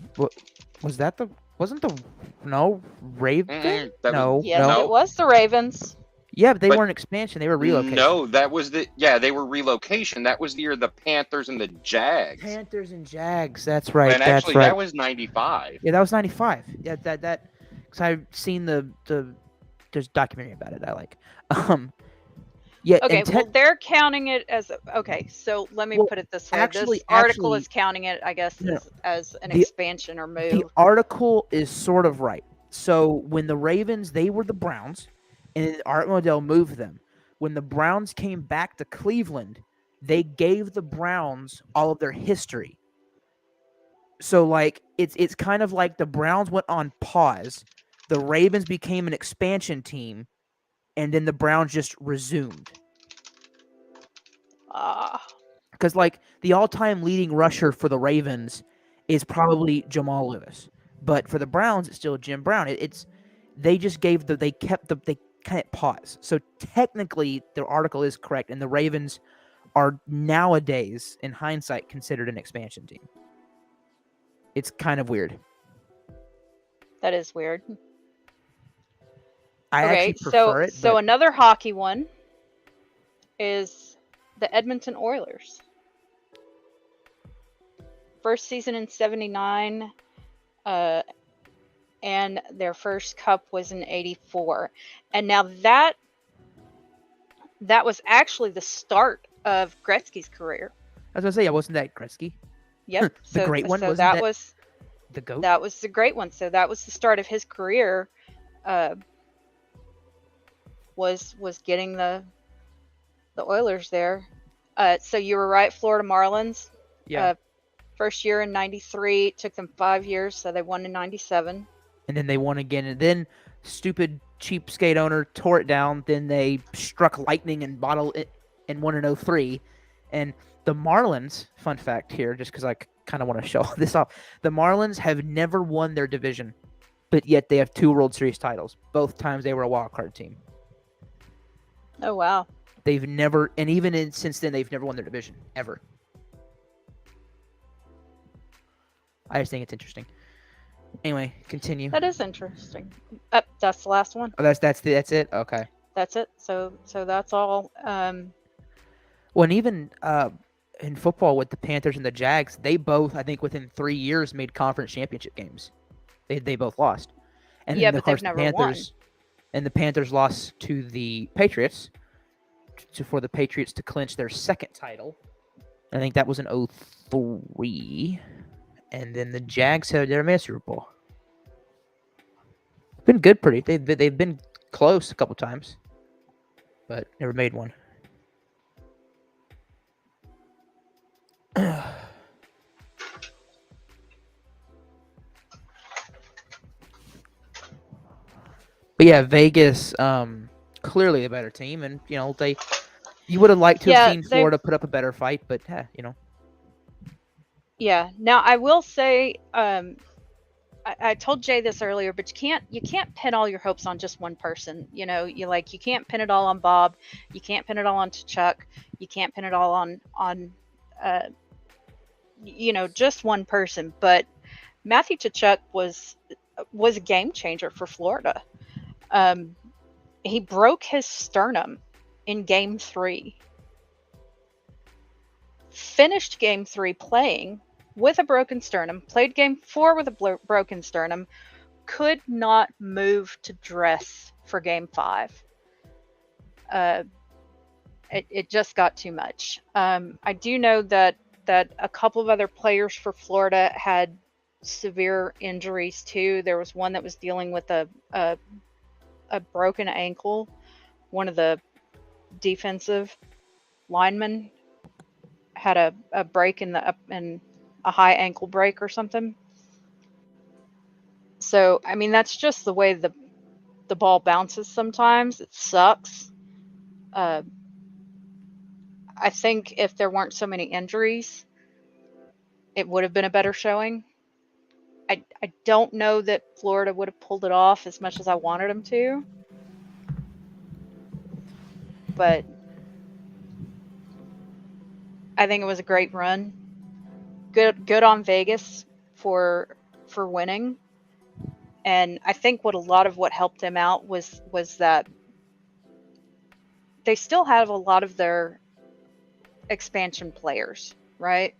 Was that the? Wasn't the? No, Raven. No, Yes, no. it was the Ravens. Yeah, but they But- weren't expansion. They were relocation. No, that was they were relocation. That was the year of the Panthers and the Jags. Panthers and Jags. That's right. And That's actually, right. that was 95. Yeah, that was 95. Yeah, that. Because I've seen the there's a documentary about it. I like. Yeah. Okay, and well, they're counting it as okay. So let me Well, put it this way: actually- this article actually- is counting it, I guess, No, as an the- expansion or the move. article is sort of right. So when the Ravens, they were the Browns, and Art Modell moved them. When the Browns came back to Cleveland, they gave the Browns all of their history. So like it's kind of like the Browns went on pause, the Ravens became an expansion team, and then the Browns just resumed. Because like the all-time leading rusher for the Ravens is probably Jamal Lewis, but for the Browns it's still Jim Brown. They just gave they kind of pause. So technically their article is correct, and the Ravens are nowadays, in hindsight, considered an expansion team. It's kind of weird. That is weird. I Okay, actually prefer it, so but another hockey one is the Edmonton Oilers. First season in '79, and their first cup was in '84. And now that was actually the start of Gretzky's career. I was gonna say, wasn't that Gretzky? Yep. The great one, so wasn't that was the GOAT? that was the great one. So that was the start of his career. Was getting the Oilers there. So you were right, Florida Marlins. Yeah. First year in '93, it took them 5 years, so they won in '97. And then they won again, and then stupid cheapskate owner tore it down. Then they struck lightning and bottled it and won in '03. And the Marlins, fun fact here, just because I kind of want to show this off, the Marlins have never won their division, but yet they have 2 World Series titles. Both times they were a wild card team. Oh wow! They've never, and even since then, they've never won their division ever. I just think it's interesting. Anyway, continue. That is interesting. That's the last one. Oh, that's it. Okay. That's it. So that's all. Well, and even in football with the Panthers and the Jags, they both, I think, within 3 years made conference championship games. They both lost. And Yeah, then, of but they've course, never the Panthers and the Panthers lost to the Patriots for the Patriots to clinch their second title. I think that was in '03. And then the Jags had their Super Bowl. Been good, they've been close a couple times, but never made one. But yeah, Vegas, clearly a better team, and you would have liked to have seen Florida put up a better fight, but Yeah. Now I will say, I told Jay this earlier, but you can't pin all your hopes on just one person. You can't pin it all on Bob. You can't pin it all on Chuck. You can't pin it all on just one person. But Matthew Tkachuk was a game changer for Florida. He broke his sternum in Game 3. Finished Game 3 playing with a broken sternum, played Game 4 with a broken sternum, could not move to dress for Game 5. It just got too much. I do know that a couple of other players for Florida had severe injuries too. There was one that was dealing with a broken ankle. One of the defensive linemen had a break in a high ankle break or something. So, I mean, that's just the way the ball bounces sometimes. It sucks. I think if there weren't so many injuries, it would have been a better showing. I don't know that Florida would have pulled it off as much as I wanted them to. But I think it was a great run. Good on Vegas for winning. And I think what helped them out was that they still have a lot of their expansion players, right?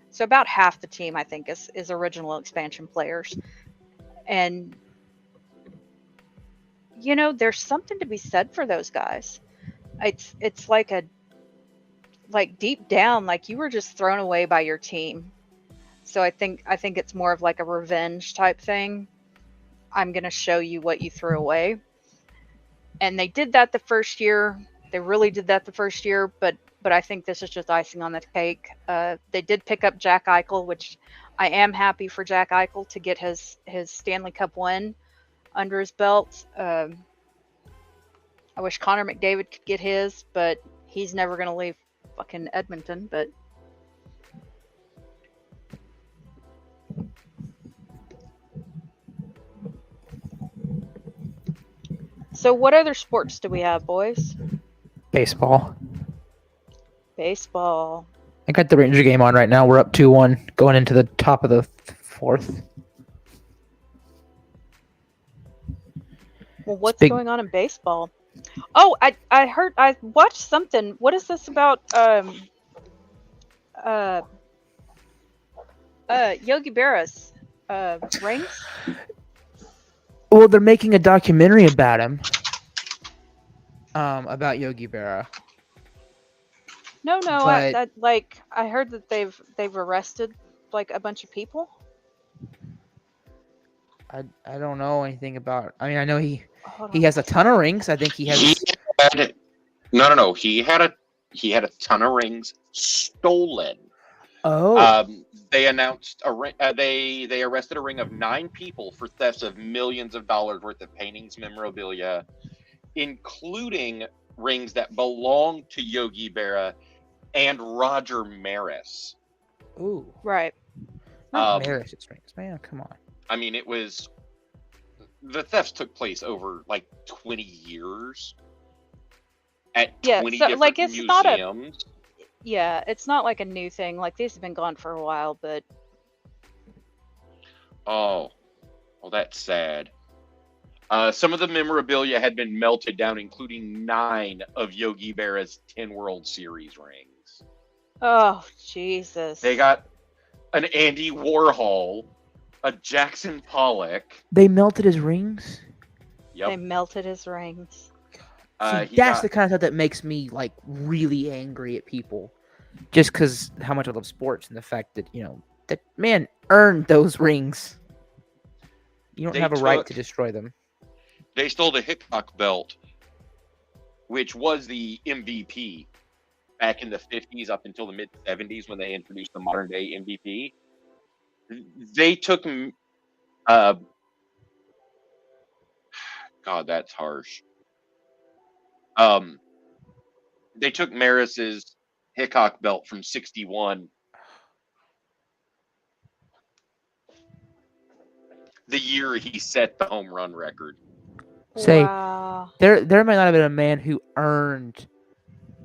So about half the team, I think, is original expansion players. And there's something to be said for those guys. It's like deep down, like you were just thrown away by your team. So I think it's more of like a revenge type thing. I'm going to show you what you threw away. And they did that the first year. They really did that the first year, but I think this is just icing on the cake. They did pick up Jack Eichel, which I am happy for Jack Eichel to get his Stanley Cup win under his belt. I wish Connor McDavid could get his, but he's never going to leave fucking Edmonton. But so what other sports do we have, boys? Baseball. Baseball. I got the Ranger game on right now. We're up 2-1 going into the top of the 4th. Well, what's big. going on in baseball? Oh, I watched something. What is this about? Uh, Yogi Berra's rings? Well, they're making a documentary about him. About Yogi Berra. No, But I heard that they've arrested like a bunch of people. I don't know anything about. I mean, I know he Hold he on. has a ton of rings. I think he He has. had no. He had a ton of rings stolen. Oh, They announced they arrested a ring of 9 people for thefts of millions of dollars worth of paintings, memorabilia, including rings that belonged to Yogi Berra and Roger Maris. ooh, Right. not Maris's rings, man. Come on. I mean, the thefts took place over like 20 years at Yeah, 20 so different like it's not a museums. yeah, it's not like a new thing. Like these have been gone for a while, but Oh, well, that's sad. Some of the memorabilia had been melted down, including 9 of Yogi Berra's 10 World Series rings. oh Jesus. They got an Andy Warhol, a Jackson Pollock. They melted his rings. They Yep. melted his rings. See, He that's got- the kind of stuff that makes me like really angry at people, just because how much I love sports and the fact that that man earned those rings. You don't They have a right to took- destroy them. They stole the Hickok belt, which was the MVP back in the 50s up until the mid 70s when they introduced the modern day MVP. They took God, that's harsh. They took Maris's Hickok belt from 61, the year he set the home run record. Say, Wow. there might not have been a man who earned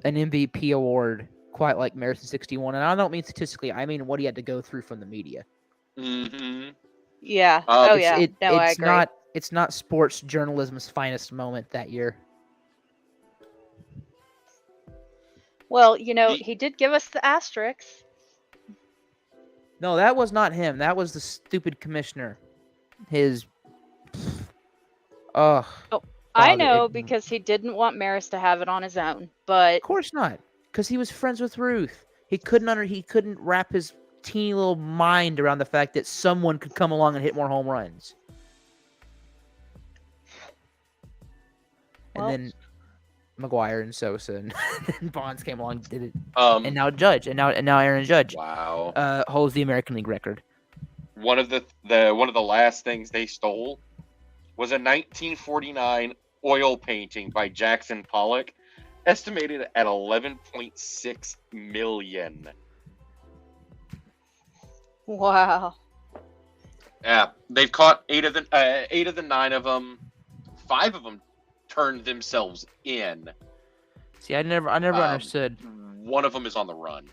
an MVP award quite like Maris in 61, and I don't mean statistically. I mean what he had to go through from the media. Mm-hmm. Yeah. Oh, Oh yeah. No, I it's agree. it's not sports journalism's finest moment that year. Well, The- he did give us the asterisks. No, that was not him. That was the stupid commissioner. His. Ugh. I Dog, know it- because he didn't want Maris to have it on his own, but Of course not, because he was friends with Ruth. He couldn't wrap his teeny little mind around the fact that someone could come along and hit more home runs. Well- And then McGuire and Sosa and Bonds came along and did it. Um, And now Judge, and now Aaron Judge wow. holds the American League record. One of the last things they stole was a 1949 oil painting by Jackson Pollock, estimated at 11.6 million. wow. Yeah, they've caught 8 of the 9 of them. 5 of them turned themselves in. See, I never understood. One of them is on the run.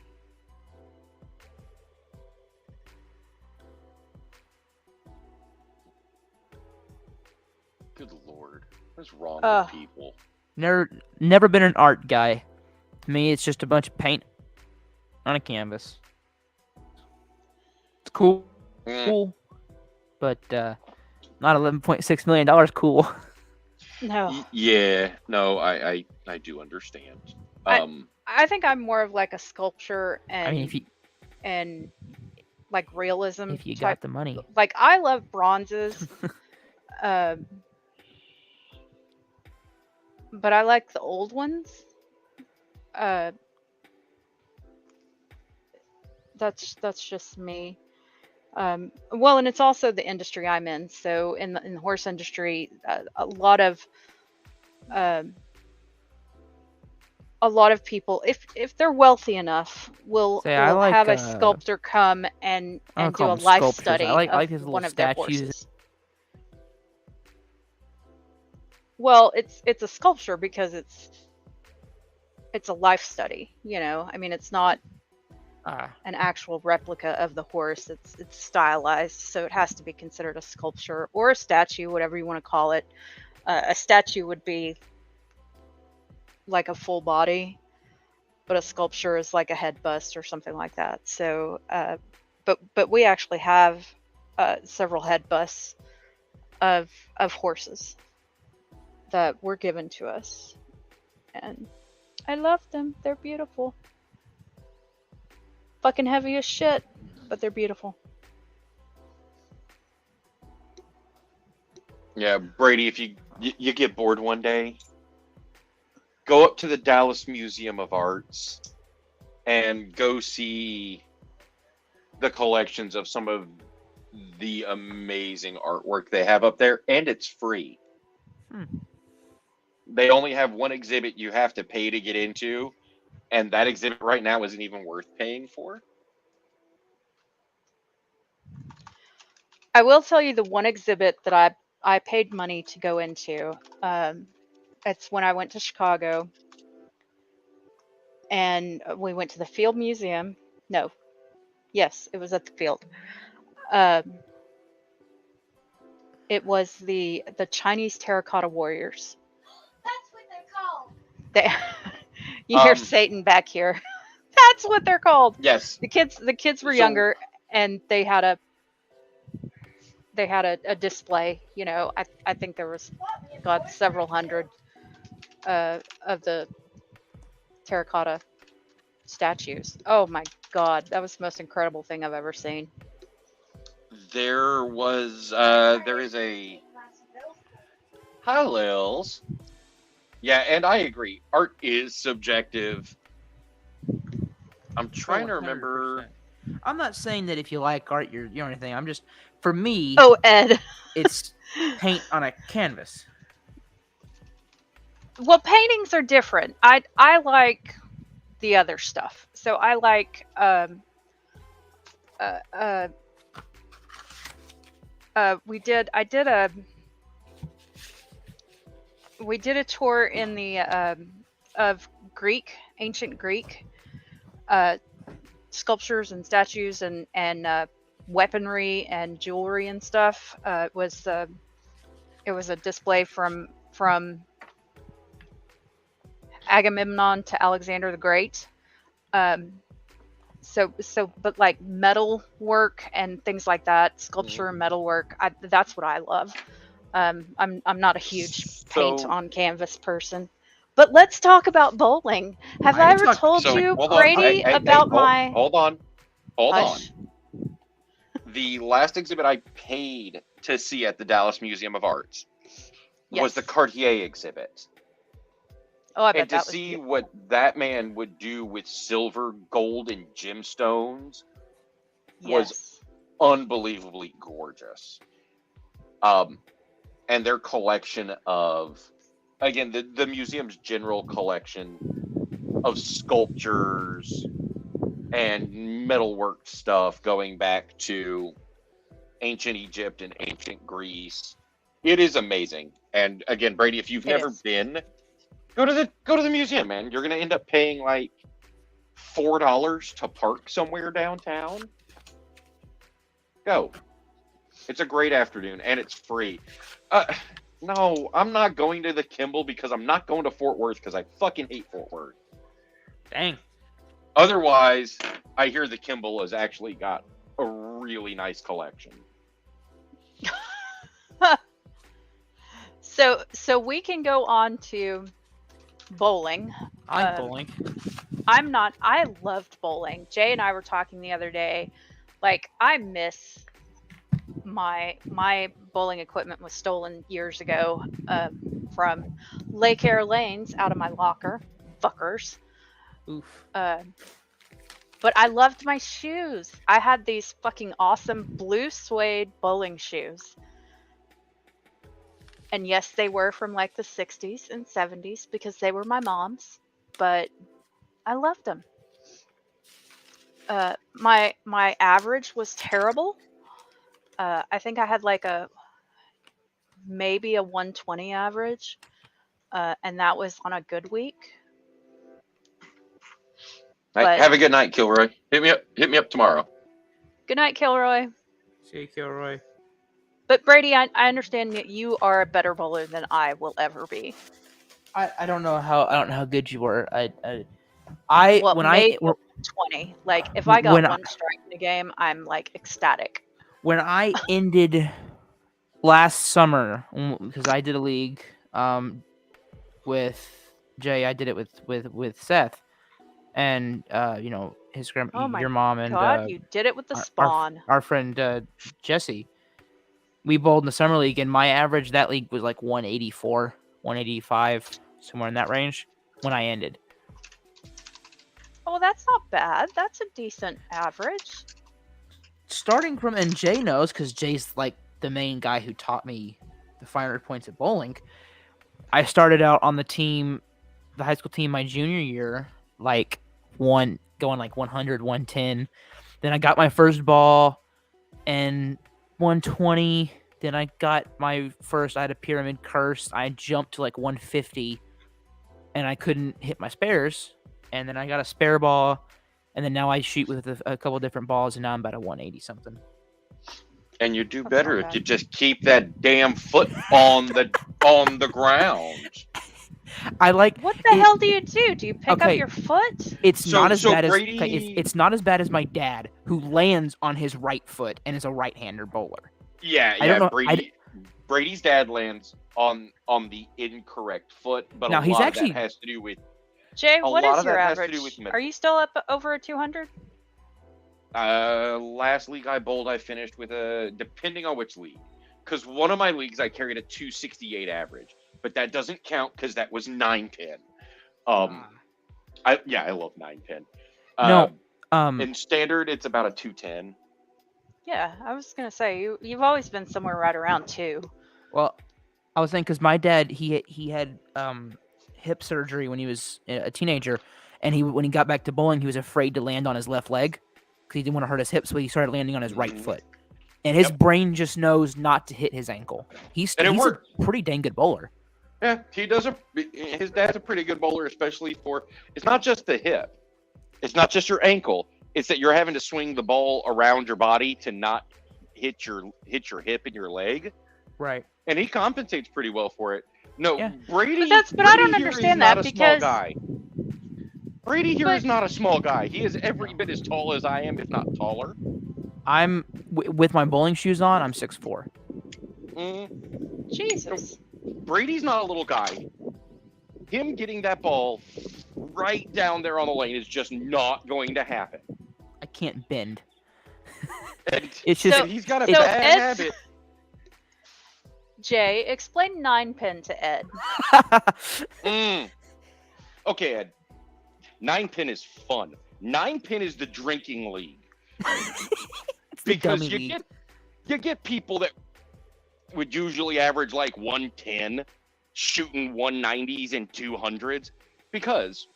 Good lord, what's wrong Ugh. with people? Never been an art guy. To me, it's just a bunch of paint on a canvas. It's cool, Mm, but not $11.6 million. Cool. No. yeah, no, I do understand. I think I'm more of like a sculpture and I mean, and like realism if you type. got the money, Like I love bronzes. um but I like the old ones. Uh that's just me. Well, and it's also the industry I'm in. So in the horse industry, um, a lot of people, if they're wealthy enough, will Say, I like, have a sculptor come and I don't do call a them life sculptures. study I like of his one little of their statues. horses. Well, it's a sculpture because it's a life study. I mean, it's not. an actual replica of the horse. It's stylized, so it has to be considered a sculpture or a statue, whatever you want to call it. A statue would be like a full body, but a sculpture is like a head bust or something like that. So, but we actually have several head busts of horses that were given to us, and I love them. They're beautiful. Fucking heavy as shit, but they're beautiful. Yeah, Brady, if you get bored one day, go up to the Dallas Museum of Arts and go see the collections of some of the amazing artwork they have up there, and it's free. They only have one exhibit you have to pay to get into, and that exhibit right now isn't even worth paying for. I will tell you the one exhibit that I paid money to go into. It's when I went to Chicago, and we went to the Field Museum. No, yes, it was at the Field. It was the Chinese terracotta warriors. That's what they're called. You hear Satan back here. That's what they're called. Yes. The kids were younger, and they had a display. You know, I think there was several hundred of the terracotta statues. Oh my God, that was the most incredible thing I've ever seen. There is a hi, Lils. Yeah, and I agree. Art is subjective. I'm trying to remember. 100%. I'm not saying that if you like art, you're anything. I'm just, for me. Oh, Ed. It's paint on a canvas. Well, paintings are different. I like the other stuff. So I like we did a tour in the of ancient Greek sculptures and statues and weaponry and jewelry and stuff. It was a display from Agamemnon to Alexander the Great. But like metal work and things like that, sculpture and metal work, that's what I love. I'm not a huge paint on canvas person. But let's talk about bowling. Have I ever told you, Brady, about my... Hold on. The last exhibit I paid to see at the Dallas Museum of Arts was the Cartier exhibit. Oh, I bet and to see what that man would do with silver, gold, and gemstones was unbelievably gorgeous. And their collection of, again, the museum's general collection of sculptures and metalwork stuff going back to ancient Egypt and ancient Greece. It is amazing. And again, Brady, if you've never been, go to the museum, man. You're gonna end up paying like $4 to park somewhere downtown. Go. It's a great afternoon and it's free. No, I'm not going to the Kimball because I'm not going to Fort Worth because I fucking hate Fort Worth. Dang. Otherwise, I hear the Kimball has actually got a really nice collection. So we can go on to bowling. I like bowling. I'm not. I loved bowling. Jay and I were talking the other day. Like, I miss my bowling equipment was stolen years ago from Lake Air Lanes out of my locker. Fuckers. Oof. But I loved my shoes. I had these fucking awesome blue suede bowling shoes. And yes, they were from like the 60s and 70s because they were my mom's, but I loved them. My average was terrible. I think I had like maybe a 120 average, and that was on a good week. Hey, But have a good night, Kilroy. Hit me up. Hit me up tomorrow. good night, Kilroy. See you, Kilroy. But Brady, I understand that you are a better bowler than I will ever be. I don't know how good you were. I Well, when maybe I 20. Like if I got when one strike in a game, I'm like ecstatic. when I ended last summer, because I did a league with Jay. I did it with Seth and his Oh my your mom and God, you did it with the spawn. our friend Jesse. We bowled in the summer league, and my average that league was like 184, 185, somewhere in that range when I ended. Oh, well, that's not bad. That's a decent average. Starting from, and Jay knows because Jay's like the main guy who taught me the finer points at bowling. I started out on the team, the high school team, my junior year, like going like 100, 110. Then I got my first ball and 120. Then I got I had a pyramid curse. I jumped to like 150 and I couldn't hit my spares. And then I got a spare ball. And then now I shoot with a couple different balls, and now I'm about a 180 something. And you do That's better not if bad. you just keep that damn foot on the ground. I like. What the hell do you do? Do you pick up Okay. your foot? It's So- not as so bad Brady- as it's not as bad as my dad, who lands on his right foot and is a right-hander bowler. Yeah, I don't know- Brady's dad lands on the incorrect foot, but Now, a he's lot actually- of that has to do with Jay, A what lot is of your that has to average? do with Are you still up over a 200? last league I bowled. I finished with depending on which league, because one of my leagues I carried a 268 average, but that doesn't count because that was 9-pin. I love 9-pin. No, In standard it's about a 210. Yeah, I was gonna say you've always been somewhere right around 2. well, I was saying because my dad he had hip surgery when he was a teenager, and when he got back to bowling, he was afraid to land on his left leg because he didn't want to hurt his hip, so he started landing on his right Mhm. foot. And his Yep. brain just knows not to hit his ankle. He's And it a worked. pretty dang good bowler. Yeah, his dad's a pretty good bowler, especially for, it's not just the hip. It's not just your ankle. It's that you're having to swing the ball around your body to not hit your hip and your leg. Right. And he compensates pretty well for it. No, Yeah. Brady. But I Brady don't here is understand not that a small because- guy. Brady here But- is not a small guy. He is every bit as tall as I am, if not taller. I'm with my bowling shoes on. I'm 6'4". Mm. Jesus. Brady's not a little guy. Him getting that ball right down there on the lane is just not going to happen. I can't bend. And, It's just and he's got a so bad Ed's- habit. Jay, explain 9-pin to Ed. Mm. Okay, Ed. 9-pin is fun. 9-pin is the drinking league. It's the Because dummy league. you get people that would usually average like 110 shooting 190s and 200s, because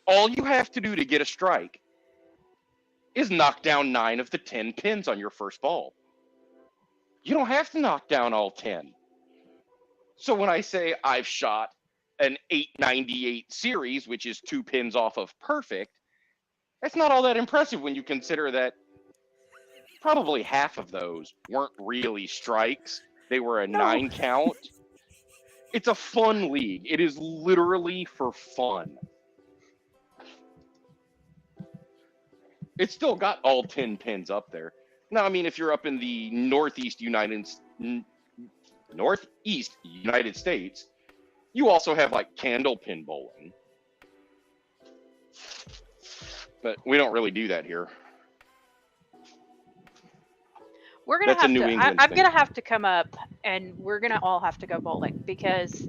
all you have to do to get a strike is knock down 9 of the 10 pins on your first ball. You don't have to knock down all 10. So when I say I've shot an 898 series, which is 2 pins off of perfect, that's not all that impressive when you consider that probably half of those weren't really strikes. They were a No. 9 count. It's a fun league. It is literally for fun. It's still got all 10 pins up there. Now, I mean, if you're up in the northeast United States, you also have like candle pin bowling. But we don't really do that here. We're gonna That's a have New to. England I'm thing. gonna have to come up, and we're gonna all have to go bowling because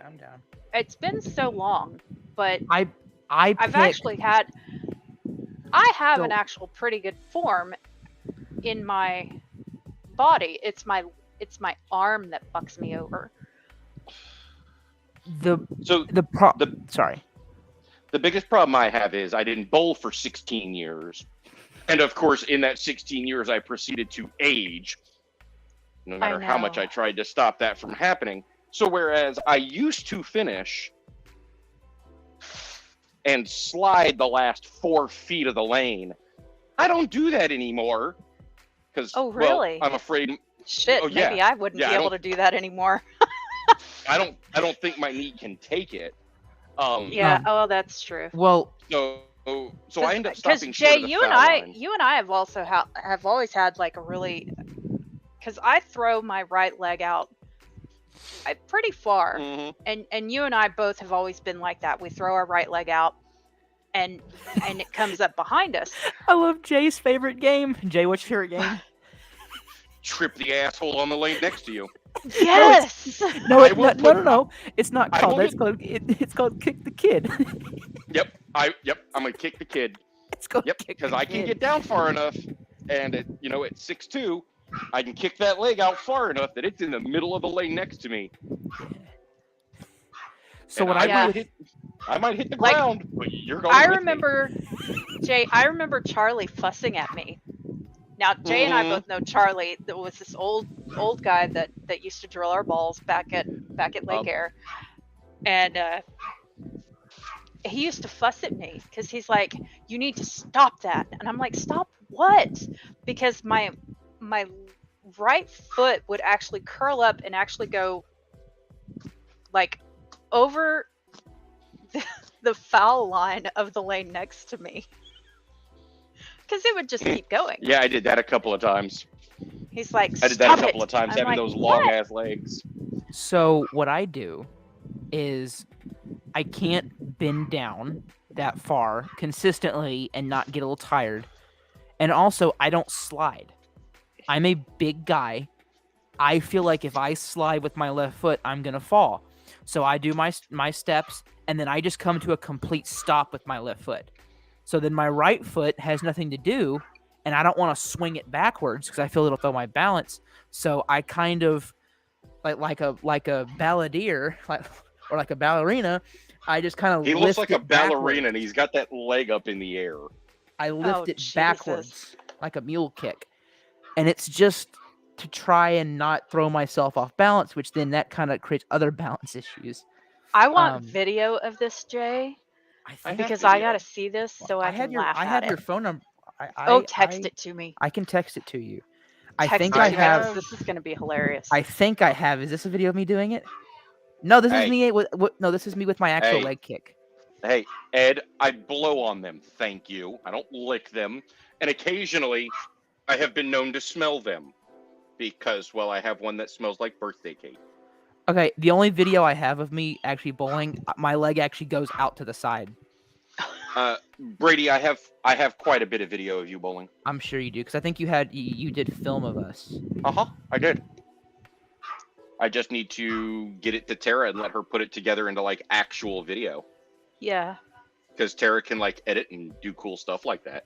I'm down. it's been so long. But I've actually had. I have an So- actual pretty good form in my body. It's my arm that fucks me over. So sorry. the biggest problem I have is I didn't bowl for 16 years. And of course, in that 16 years, I proceeded to age, no matter how much know. I tried to stop that from happening. So whereas I used to finish and slide the last 4 feet of the lane. I don't do that anymore because, Oh, really? I'm afraid. Shit, Oh, yeah. maybe I wouldn't Yeah, be I able to do that anymore. I don't think my knee can take it. Yeah. Oh, that's true. Well, So I end up Because stopping Jay, short of the you foul and I, line. have also have always had like a really, because I throw my right leg out pretty far, Mhm. and you and I both have always been like that. We throw our right leg out, and it comes up behind us. I love Jay's favorite game. Jay, what's your favorite game? Trip the asshole on the lane next to you. Yes. No, I will no. It's not I called will that. It's called Kick the Kid. Yep. I'm gonna kick the kid. It's called Yep. Kick Because the I Kid. can get down far enough, and at 6'2", I can kick that leg out far enough that it's in the middle of the lane next to me. So And what I Yeah. do with I might hit the Like, ground, but you're going. I with remember, Jay. I remember Charlie fussing at me. Now, Jay and I Mhm. both know Charlie. There was this old guy that used to drill our balls back at Lake Air, and he used to fuss at me because he's like, "You need to stop that," and I'm like, "Stop what?" Because my right foot would actually curl up and actually go like over the foul line of the lane next to me. Because it would just keep going. Yeah, I did that a couple of times. He's like, I did that a "Stop couple it." of times, I'm having like, those "What?" long ass legs. So what I do is I can't bend down that far consistently and not get a little tired. And also, I don't slide. I'm a big guy. I feel like if I slide with my left foot, I'm going to fall. So I do my steps, and then I just come to a complete stop with my left foot. So then my right foot has nothing to do, and I don't want to swing it backwards because I feel it'll throw my balance. So I kind of like a balladeer, or like a ballerina. I just kind of He lift looks like it a ballerina, backwards. and he's got that leg up in the air. I lift it Jesus. backwards like a mule kick, and it's just to try and not throw myself off balance, which then that kind of creates other balance issues. I want Um, video of this, Jay, I I think have because I video. gotta see this so I can laugh I at have it. your phone number. Oh, text it to me. I can text it to you. I Text think it I to me, have. 'cause this is gonna be hilarious. I think I have. Is this a video of me doing it? No, this is Hey. me. No, this is me with my actual Hey. leg kick. Hey, Ed, I blow on them. Thank you. I don't lick them. And occasionally, I have been known to smell them. Because, well, I have one that smells like birthday cake. Okay, the only video I have of me actually bowling, my leg actually goes out to the side. Brady, I have quite a bit of video of you bowling. I'm sure you do, because I think you did film of us. I did. I just need to get it to Tara and let her put it together into like actual video. Yeah. Because Tara can like edit and do cool stuff like that.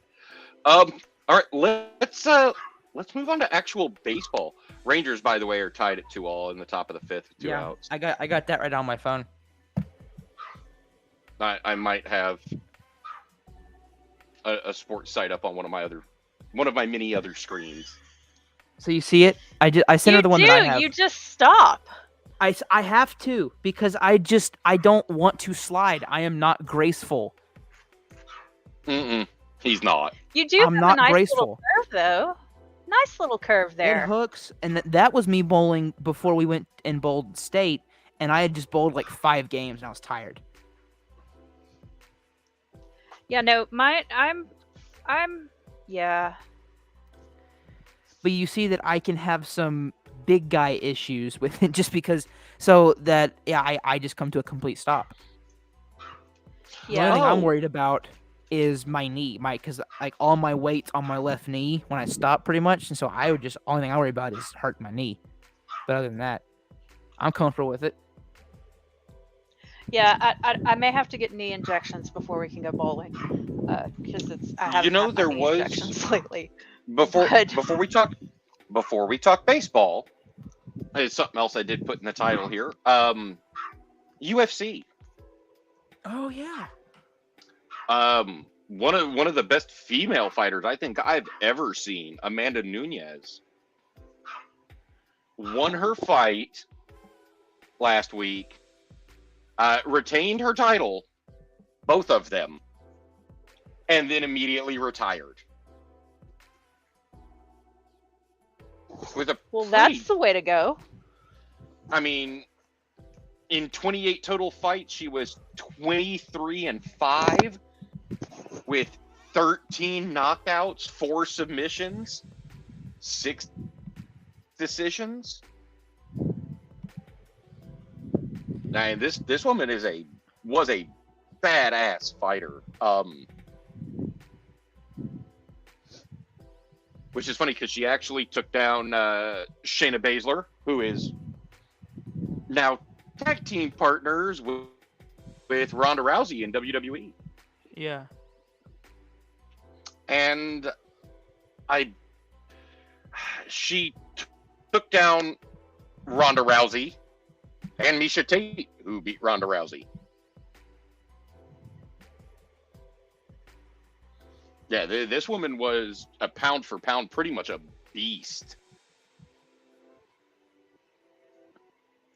All right, let's move on to actual baseball. Rangers, by the way, are tied at 2-2 in the top of the fifth with 2 outs. I got that right on my phone. I might have a sports site up on one of my many other screens. So you see it? I sent her the one that I have. You just stop. I have to, because I don't want to slide. I am not graceful. He's not. You do I'm have not a nice graceful. little curve, though. Nice little curve there. It hooks, and that was me bowling before we went and bowled state, and I had just bowled like 5 games, and I was tired. Yeah, no, yeah. But you see that I can have some big guy issues with it, just because, so that, yeah, I just come to a complete stop. The Yeah. only thing I'm worried about is my knee, because like all my weight's on my left knee when I stop, pretty much, and so only thing I worry about is hurting my knee. But other than that, I'm comfortable with it. Yeah, I may have to get knee injections before we can go bowling, because I haven't had my there knee was injections lately. before But- before we talk baseball. It's something else I did put in the title here. UFC. Oh yeah. One of the best female fighters I think I've ever seen, Amanda Nunes, won her fight last week, retained her title, both of them, and then immediately retired. With a Well, pretty, that's the way to go. I mean, in 28 total fights, she was 23-5 with 13 knockouts, 4 submissions, 6 decisions. Now, this woman was a badass fighter. Which is funny because she actually took down Shayna Baszler, who is now tag team partners with Ronda Rousey in WWE. Yeah. And she took down Ronda Rousey and Misha Tate, who beat Ronda Rousey. Yeah, this woman was a pound for pound, pretty much a beast.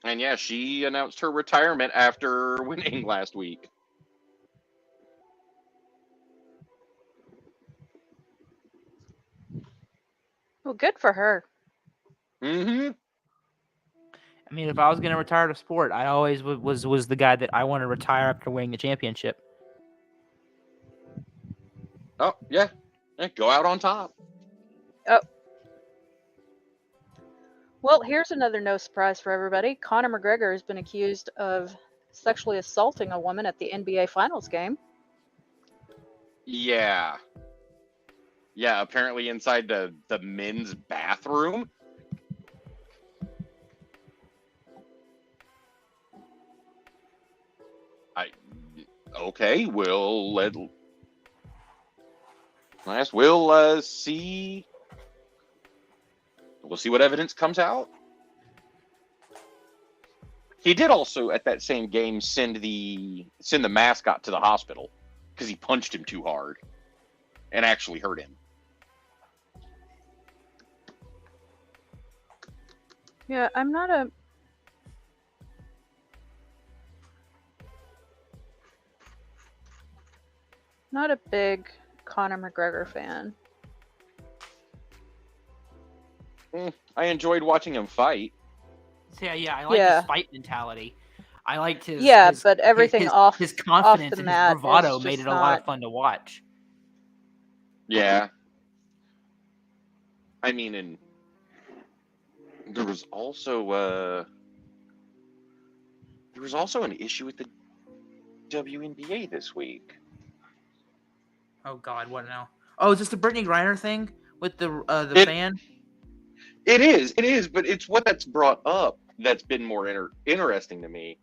And yeah, she announced her retirement after winning last week. Well, good for her. Mm-hmm. I mean, if I was going to retire to sport, I always was the guy that I want to retire after winning the championship. Oh, yeah. Go out on top. Oh. Well, here's another no surprise for everybody. Conor McGregor has been accused of sexually assaulting a woman at the NBA Finals game. Yeah. Yeah, apparently inside the men's bathroom. Okay, we'll see. We'll see what evidence comes out. He did also at that same game send the mascot to the hospital because he punched him too hard and actually hurt him. Yeah, I'm not a big Conor McGregor fan. I enjoyed watching him fight. Yeah, I like his fight mentality. I liked his but everything his confidence the and mat his bravado is made it just a lot of fun to watch. Yeah. I mean, and there was also an issue with the WNBA this week. Oh God, what now? Oh, is this the Brittany Griner thing with the fan? It is, but it's what that's brought up that's been more interesting to me.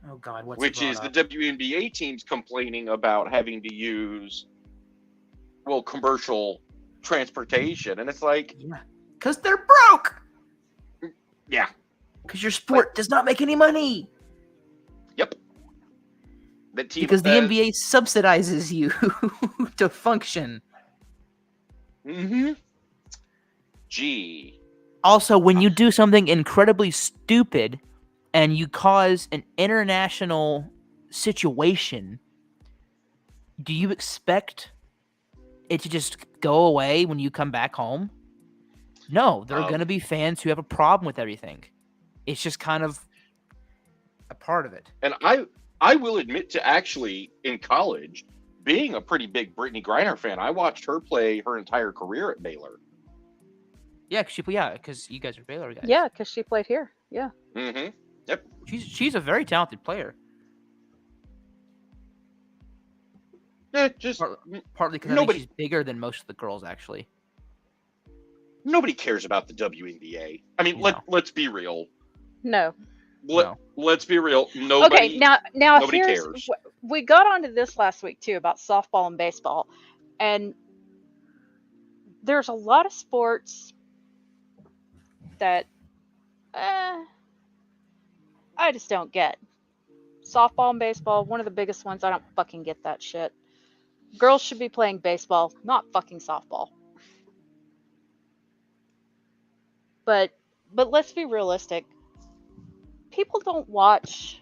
Oh God, what's which is up? the WNBA teams complaining about having to use commercial transportation, and it's like, yeah, because they're broke. Yeah, because your sport does not make any money. Yep. Because the NBA subsidizes you to function. Mm-hmm. Gee. Also, when you do something incredibly stupid and you cause an international situation, do you expect it to just go away when you come back home? No, there are going to be fans who have a problem with everything. It's just kind of a part of it. And I will admit to actually, in college, being a pretty big Brittany Griner fan, I watched her play her entire career at Baylor. Yeah, because you guys are Baylor guys. Yeah, because she played here. Yeah. Mm-hmm. Yep. She's a very talented player. Yeah, just partly because I think she's bigger than most of the girls, actually. Nobody cares about the WNBA. I mean, let's be real. No. Let's be real. Nobody. Okay, now nobody cares. We got onto this last week too about softball and baseball, and there's a lot of sports that I just don't get. Softball and baseball, one of the biggest ones. I don't fucking get that shit. Girls should be playing baseball, not fucking softball. But let's be realistic. People don't watch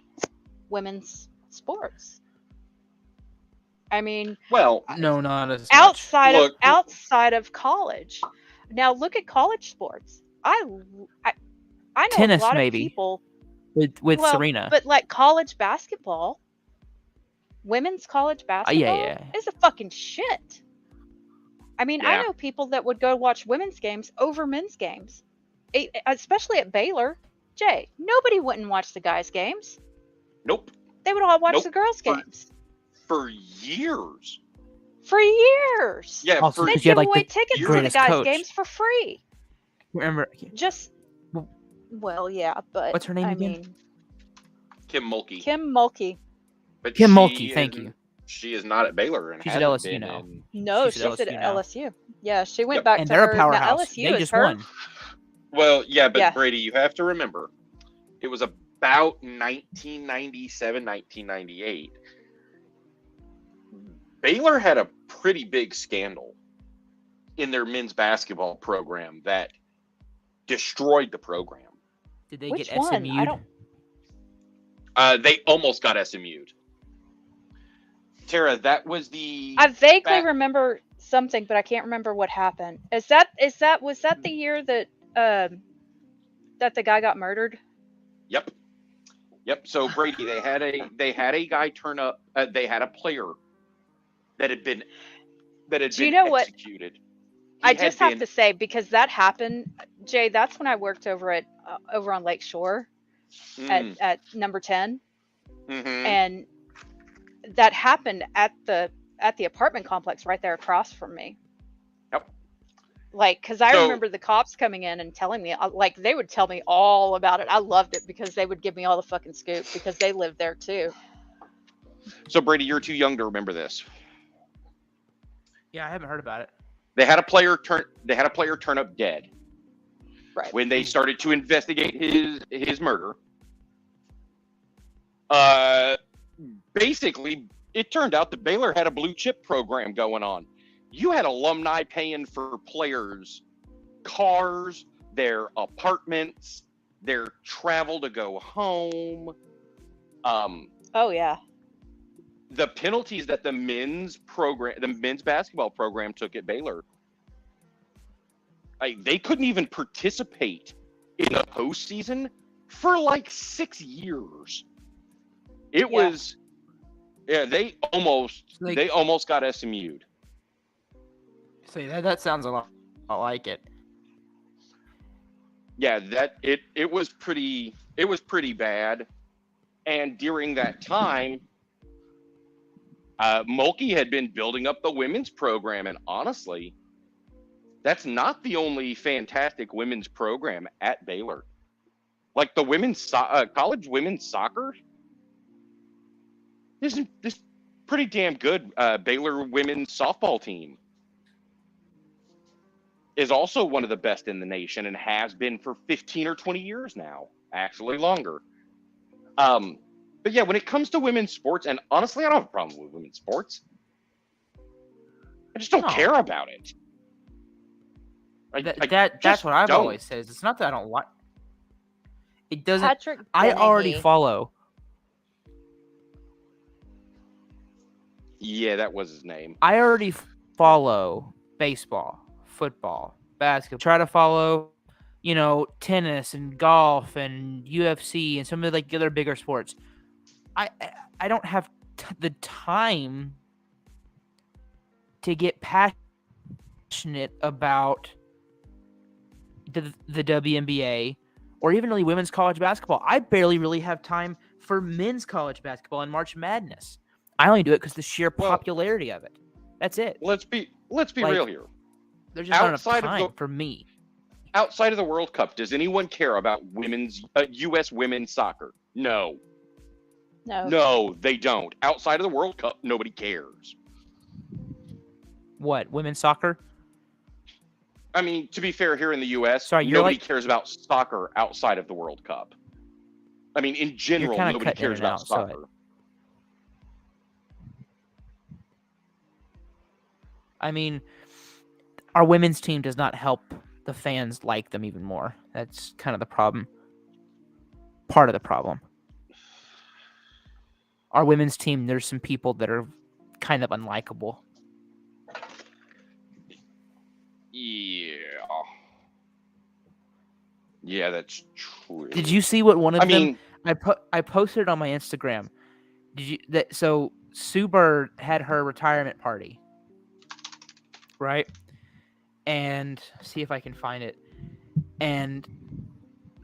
women's sports. I mean, Well, No, not as much. Look- outside of college. Now look at college sports. I know Tennis, a lot maybe. of people with well, Serena. but like college basketball, women's college basketball yeah. is a fucking shit. I mean, I Yeah. know people that would go watch women's games over men's games, especially at Baylor. Jay, nobody wouldn't watch the guys' games. nope. They would all watch Nope. the girls' games For years. for years. Yeah, Also, for They'd because you had give like away the tickets to the greatest guys' coach. games for free. Remember, Just, Well- well, yeah, but What's her name I again? mean, Kim Mulkey. Kim Mulkey. But Kim she Mulkey, thank is- you. She is not at Baylor and She's at hasn't LSU been now. in- No, She's she's at at LSU now. LSU. Yeah, she went Yep. back and to they're her. a Now, powerhouse. LSU They is just her. won. Well, yeah, but Yeah. Brady, you have to remember, it was about 1997, 1998. Baylor had a pretty big scandal in their men's basketball program that destroyed the program. Did they Which get one? I SMU'd? don't. They almost got SMU'd. Tara, that was the I vaguely back- remember something, but I can't remember what happened. Was that the year that that the guy got murdered? Yep. So Brady, they had a guy turn up. They had a player that had been Do you know what? executed. He I had just have been- to say, because that happened, Jay. That's when I worked over on Lake Shore at number 10, Mhm. and that happened at the apartment complex right there across from me. Yep. Like, because I So- remember the cops coming in and telling me, like, they would tell me all about it. I loved it because they would give me all the fucking scoop because they lived there too. So Brady, you're too young to remember this. Yeah, I haven't heard about it. They had a player turn up dead Right. when they started to investigate his murder. Basically, it turned out that Baylor had a blue chip program going on. You had alumni paying for players' cars, their apartments, their travel to go home. Oh yeah. The penalties that the men's basketball program took at Baylor, they couldn't even participate in the postseason for like 6 years. It Yeah. was, yeah, they almost got SMU'd. See, that sounds a lot like it. Yeah, it was pretty bad. And during that time, Mulkey had been building up the women's program, and honestly, that's not the only fantastic women's program at Baylor. Like the women's college women's soccer is pretty damn good. Baylor women's softball team is also one of the best in the nation and has been for 15 or 20 years now, actually longer. But yeah, when it comes to women's sports, and honestly, I don't have a problem with women's sports. I just don't No. care about it. That's just what I've don't. always said. It's not that I don't like. It doesn't. Patrick. I already Dennehy. follow. Yeah, that was his name. I already follow baseball, football, basketball. Try to follow, tennis and golf and UFC and some of like the other bigger sports. I don't have the time to get passionate about the WNBA or even really women's college basketball. I barely really have time for men's college basketball and March Madness. I only do it because the sheer popularity of it. That's it. Let's be Like, real here. There's just not enough outside of time the- for me. Outside of the World Cup, does anyone care about women's U.S. women's soccer? No. No, they don't. Outside of the World Cup, nobody cares. What, women's soccer? I mean, to be fair, here in the U.S., Sorry, you're nobody like- cares about soccer outside of the World Cup. I mean, in general, kinda nobody cutting in cares and about out, so soccer. I mean, our women's team does not help the fans like them even more. That's kind of the problem. Part of the problem. Our women's team, there's some people that are kind of unlikable. Yeah. Yeah, that's true. Did you see what one of I them? mean, I posted it on my Instagram. Did you that? So Sue Bird had her retirement party, right? And see if I can find it. And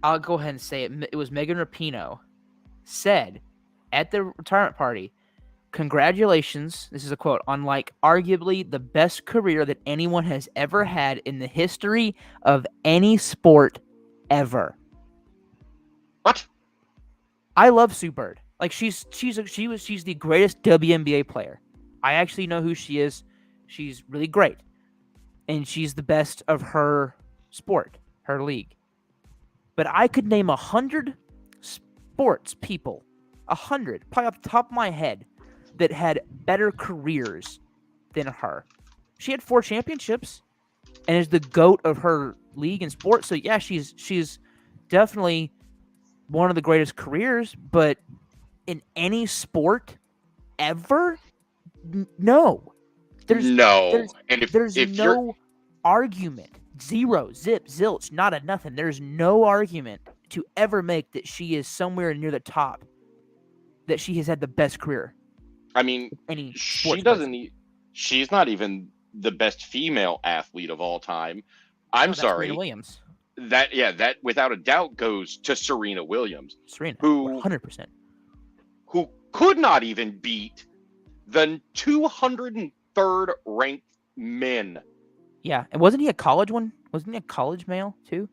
I'll go ahead and say it. It was Megan Rapinoe said at the retirement party, "Congratulations." This is a quote on like arguably the best career that anyone has ever had in the history of any sport ever. what? I love Sue Bird. Like she's the greatest WNBA player. I actually know who she is. She's really great. And she's the best of her sport, her league. But I could name 100 sports people, 100, probably off the top of my head, that had better careers than her. She had 4 championships and is the GOAT of her league and sport. So yeah, she's definitely one of the greatest careers, but in any sport ever, no. There's No. And there's if no you're argument. Zero, zip, zilch, not a nothing. There's no argument to ever make that she is somewhere near the top, that she has had the best career. I mean, Any she sports doesn't person. need, she's not even the best female athlete of all time. I'm No, that's Serena sorry. Williams. That without a doubt goes to Serena Williams, Serena, who 100%. who could not even beat the 203rd ranked men. Yeah, and wasn't he a college one? Wasn't he a college male too?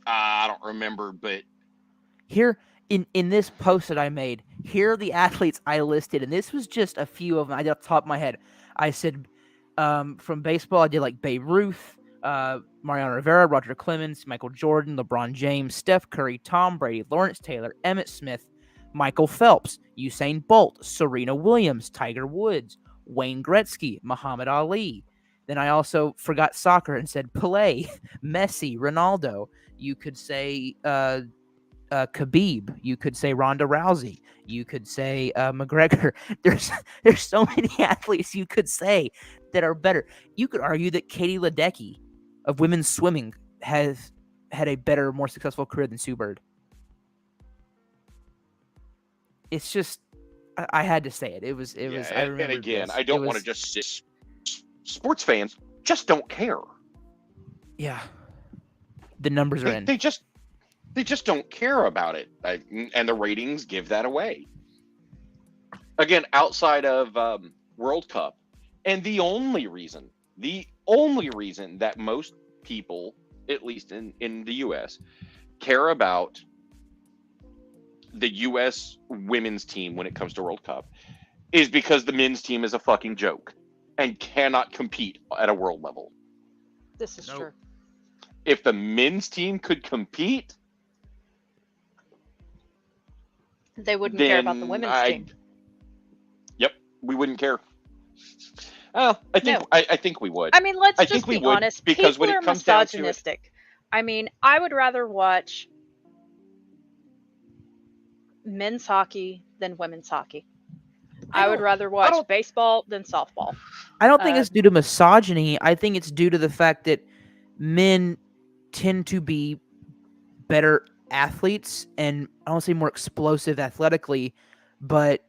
I don't remember, but Here in this post that I made, here are the athletes I listed, and this was just a few of them. I did off the top of my head. I said from baseball, I did like Babe Ruth, Mariano Rivera, Roger Clemens, Michael Jordan, LeBron James, Steph Curry, Tom Brady, Lawrence Taylor, Emmitt Smith, Michael Phelps, Usain Bolt, Serena Williams, Tiger Woods, Wayne Gretzky, Muhammad Ali. Then I also forgot soccer and said Pelé, Messi, Ronaldo. You could say Khabib. You could say Ronda Rousey. You could say McGregor. There's so many athletes you could say that are better. You could argue that Katie Ledecky of women's swimming has had a better, more successful career than Sue Bird. It's just I had to say it. It was. I remember. and again, this. I don't want to just sit. Sports fans just don't care. Yeah. The numbers are in. They just don't care about it, and the ratings give that away. Again, outside of World Cup, and the only reason that most people, at least in the U.S., care about the U.S. women's team when it comes to World Cup is because the men's team is a fucking joke and cannot compete at a world level. This is true. If the men's team could compete, They wouldn't care about the women's team. Yep, we wouldn't care. Well, I think we would. I mean, let's I just think we be would, honest. because People when it are comes down to it- misogynistic. I mean, I would rather watch men's hockey than women's hockey. I would rather watch baseball than softball. I don't think it's due to misogyny. I think it's due to the fact that men tend to be better athletes and I don't say more explosive athletically, but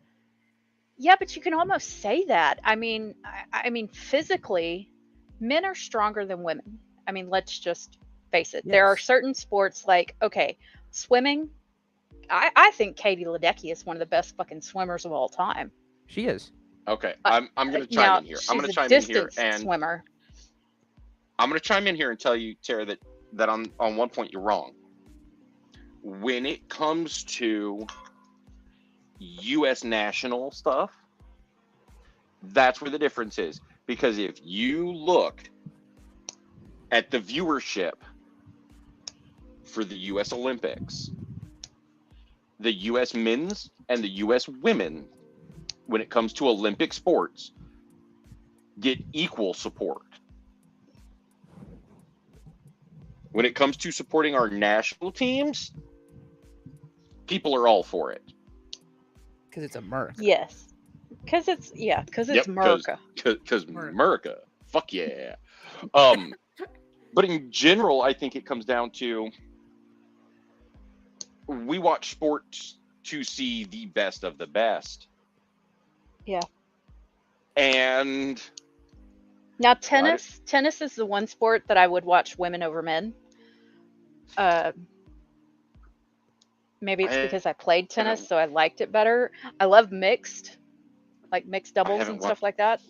Yeah, but you can almost say that. I mean, physically, men are stronger than women. I mean, let's just face it. There are Yes. certain sports like, okay, swimming. I think Katie Ledecky is one of the best fucking swimmers of all time. she is. Okay, I'm going to Now, chime in here. I'm going to she's a chime in here, distance and swimmer. I'm going to chime in here and tell you, Tara, that on one point you're wrong. When it comes to U.S. national stuff, that's where the difference is. Because if you look at the viewership for the U.S. Olympics, the U.S. men's and the U.S. women, when it comes to Olympic sports, get equal support. When it comes to supporting our national teams, people are all for it. Because it's a Merc. Yes. Because it's Yep, America. because America. Fuck yeah. But in general, I think it comes down to we watch sports to see the best of the best. Yeah. And Now tennis is the one sport that I would watch women over men. Maybe it's because I played tennis, so I liked it better. I love mixed doubles and stuff like that.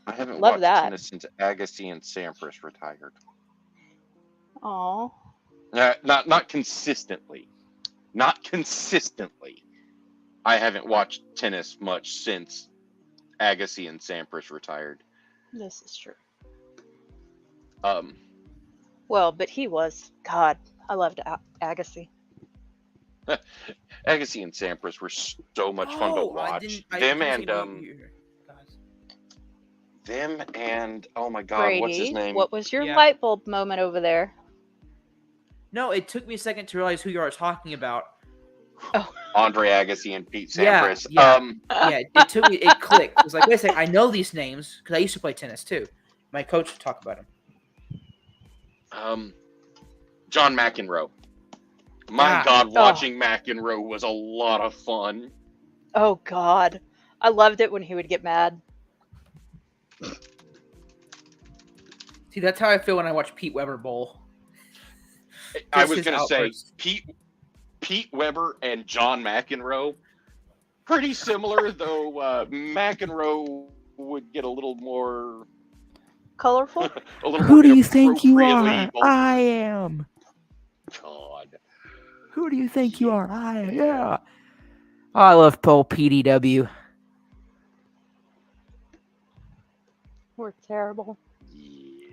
I haven't Love watched that. tennis since Agassi and Sampras retired. Oh, Not consistently. Not consistently. I haven't watched tennis much since Agassi and Sampras retired. this is true. Well, but he was God. I loved Agassi. Agassi and Sampras were so much fun to watch. Them and oh my God, Brady, what's his name? What was your light bulb moment over there? No, it took me a second to realize who you are talking about. Oh, Andre Agassi and Pete Sampras. It took me. It clicked. It was like, wait a second, I know these names because I used to play tennis too. My coach would talk about them. John McEnroe. My God, watching McEnroe was a lot of fun. Oh God, I loved it when he would get mad. See, that's how I feel when I watch Pete Weber bowl. I was going to say Pete Weber and John McEnroe, pretty similar, though McEnroe would get a little more colorful. Who do you think you are? I am. God. Who do you think you are? I am. Yeah. Oh, I love Paul PDW. We're terrible. Yeah.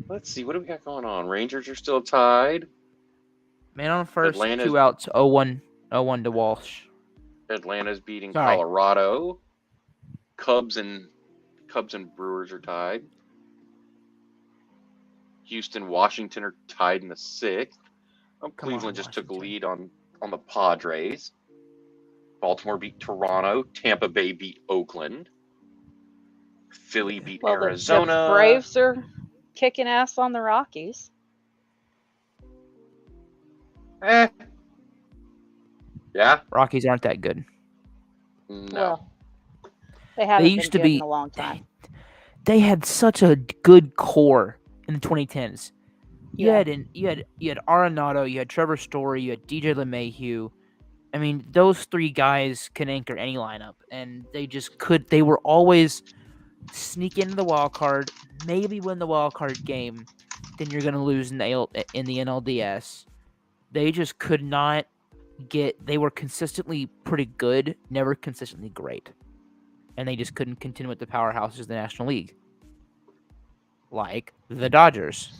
Let's see. What do we got going on? Rangers are still tied. Man on first, 2 outs, 0-1 to Walsh. Atlanta's beating Colorado. Cubs and Brewers are tied. Houston, Washington are tied in the 6th. Cleveland just took a lead on the Padres. Baltimore beat Toronto. Tampa Bay beat Oakland. Philly beat Arizona. The Braves are kicking ass on the Rockies. Yeah. Rockies aren't that good. No. Well, they haven't been good in a long time. They had such a good core in the 2010s. You had Arenado, you had Trevor Story, you had DJ LeMahieu. I mean, those three guys can anchor any lineup, and they just could. They were always sneak into the wild card, maybe win the wild card game, then you're going to lose in the NLDS. They just could not get. They were consistently pretty good, never consistently great, and they just couldn't continue with the powerhouses of the National League, like the Dodgers.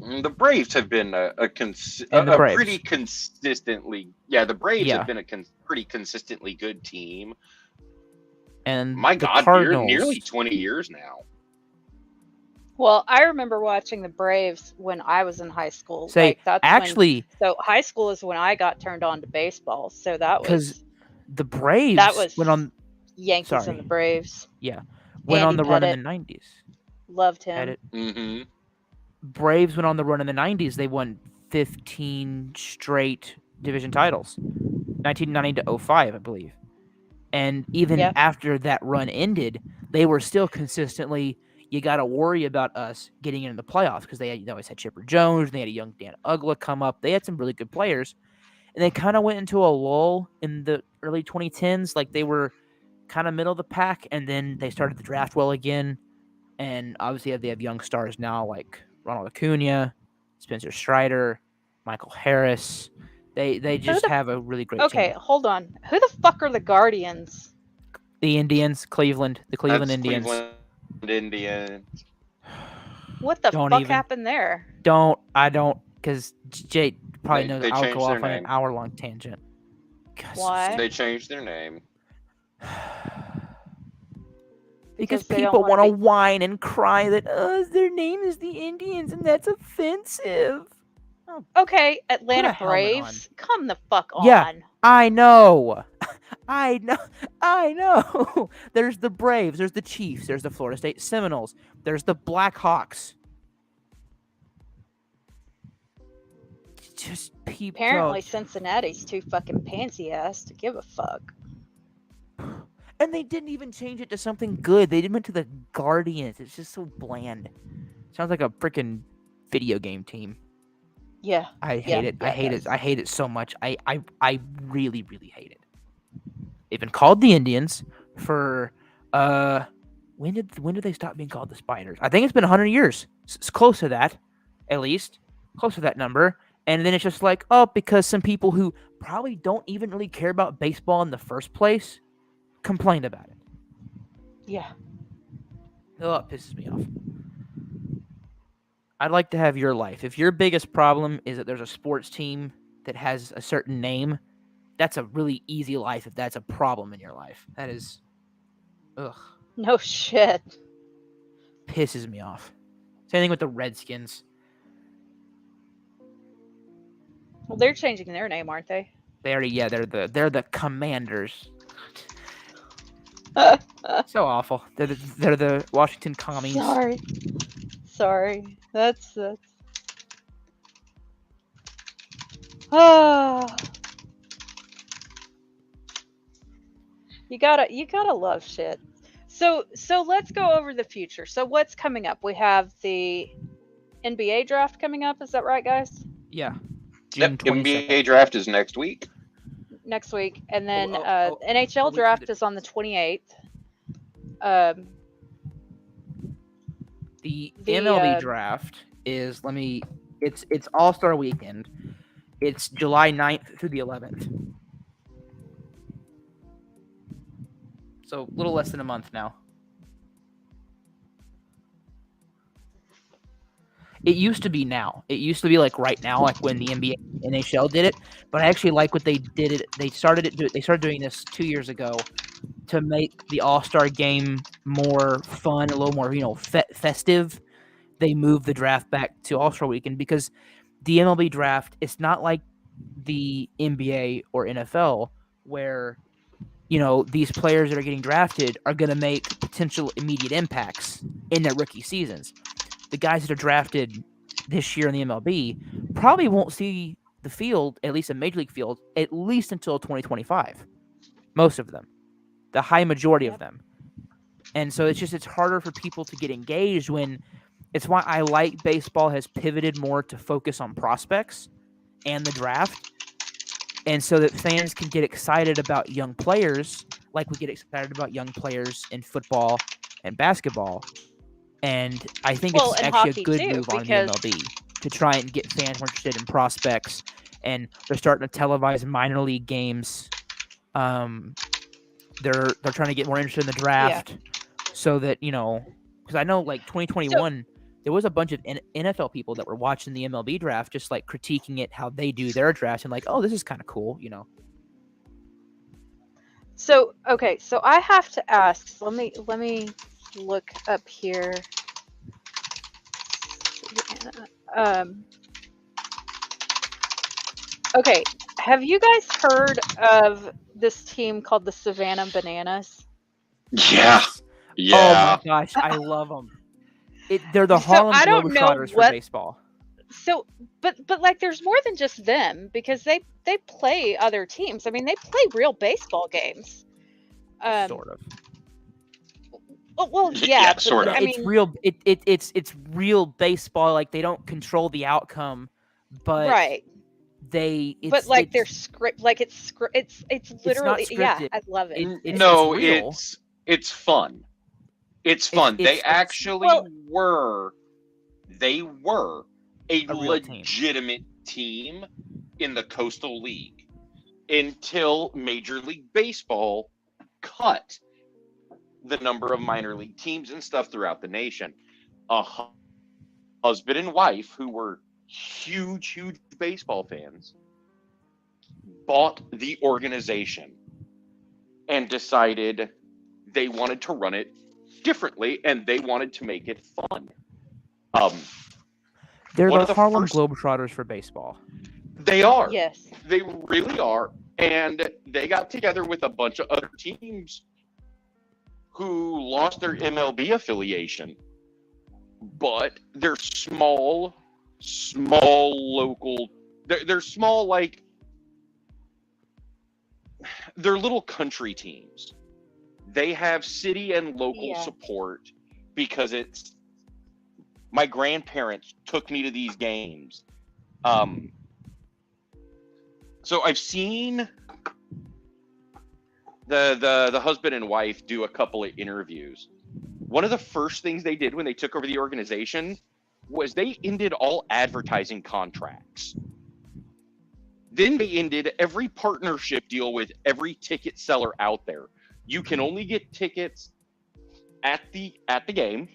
The Braves have been pretty consistently. Yeah, the Braves have been a pretty consistently good team. And my God, Cardinals, nearly 20 years now. Well, I remember watching the Braves when I was in high school. So high school is when I got turned on to baseball. So that was the Braves. That was went on Yankees and the Braves. Yeah, went on the run in the 90s. Loved him. Mm-hmm. Braves went on the run in the 90s. They won 15 straight division titles, 1990 to 05, I believe. And even after that run ended, they were still consistently. You got to worry about us getting into the playoffs because they always had Chipper Jones. They had a young Dan Uggla come up. They had some really good players, and they kind of went into a lull in the early 2010s. Like they were kind of middle of the pack, and then they started the draft well again. And obviously, they have young stars now like Ronald Acuna, Spencer Strider, Michael Harris. They just have a really great team. Okay, hold on. Who the fuck are the Guardians? The Indians, Cleveland. The Cleveland Indians. Cleveland Indians. What the fuck happened there? Because Jay probably knows I'll go off on an hour-long tangent. Why? They changed their name. Because people want to whine and cry that their name is the Indians and that's offensive. Okay, Atlanta Braves, come the fuck on. Yeah, I know. I know. I know. There's the Braves. There's the Chiefs. There's the Florida State Seminoles. There's the Blackhawks. Just people. Apparently, Cincinnati's too fucking pansy ass to give a fuck. And they didn't even change it to something good. They went to the Guardians. It's just so bland. Sounds like a freaking video game team. Yeah. I hate it. yeah, I hate it it. does. I hate it so much. I really, really hate it. They've been called the Indians for when did they stop being called the Spiders? I think it's been 100 years. It's close to that, at least. Close to that number. And then it's just like, oh, because some people who probably don't even really care about baseball in the first place complained about it. Yeah. Oh, it pisses me off. I'd like to have your life. If your biggest problem is that there's a sports team that has a certain name, that's a really easy life if that's a problem in your life. That is, ugh, No shit. pisses me off. Same thing with the Redskins. Well, they're changing their name, aren't they? They're the Commanders. So awful. They're the Washington Commies. Sorry. That's ah. You gotta love shit. So let's go over the future. So what's coming up? We have the NBA draft coming up. Is that right, guys? Yeah. June Yep, 22nd. NBA draft is next week. Next week, and then Oh, NHL we draft did- is on the 28th. The The, MLB draft is it's All-Star weekend. It's July 9th through the 11th. So a little less than a month now. It used to be now. It used to be like right now, like when the NBA NHL did it. But I actually like what they did. They started doing this 2 years ago to make the All-Star game more fun, a little more, festive. They moved the draft back to All-Star weekend because the MLB draft, it's not like the NBA or NFL where, these players that are getting drafted are going to make potential immediate impacts in their rookie seasons. The guys that are drafted this year in the MLB probably won't see the field, at least a major league field, at least until 2025. Most of them. The high majority of them. And so it's harder for people to get engaged it's why I like baseball has pivoted more to focus on prospects and the draft. And so that fans can get excited about young players, like we get excited about young players in football and basketball. And I think Well, it's and actually hockey a good too, move on the because- MLB to try and get fans more interested in prospects. And they're starting to televise minor league games. They're trying to get more interested in the draft, so that because I know like 2021, there was a bunch of NFL people that were watching the MLB draft, just like critiquing it, how they do their draft, and like, oh, this is kind of cool, So okay, so I have to ask. So let me look up here. Okay, have you guys heard of this team called the Savannah Bananas? Yeah. Oh Yeah. my gosh, I love them. They're the So, Harlem I don't know Globetrotters for what- baseball. So, but like, there's more than just them because they play other teams. I mean, they play real baseball games. Sort of. Well, yeah, Yeah, but, sort of. I It's mean, real. It's real baseball. Like they don't control the outcome, but right. But like they're script, like it's literally, yeah, scripted. I love it. No, real. it's fun. It's fun. They it's- actually well- were a real team. legitimate team in the Coastal League until Major League Baseball cut the number of minor league teams and stuff throughout the nation. A husband and wife who were huge baseball fans bought the organization and decided they wanted to run it differently and they wanted to make it fun. They're one the of the Harlem first- Globetrotters for baseball. They are. Yes. They really are. And they got together with a bunch of other teams who lost their MLB affiliation, but they're small local. They're small, like they're little country teams. They have city and local support because it's my grandparents took me to these games. So I've seen the husband and wife do a couple of interviews. One of the first things they did when they took over the organization was they ended all advertising contracts. Then they ended every partnership deal with every ticket seller out there. You can only get tickets at the game.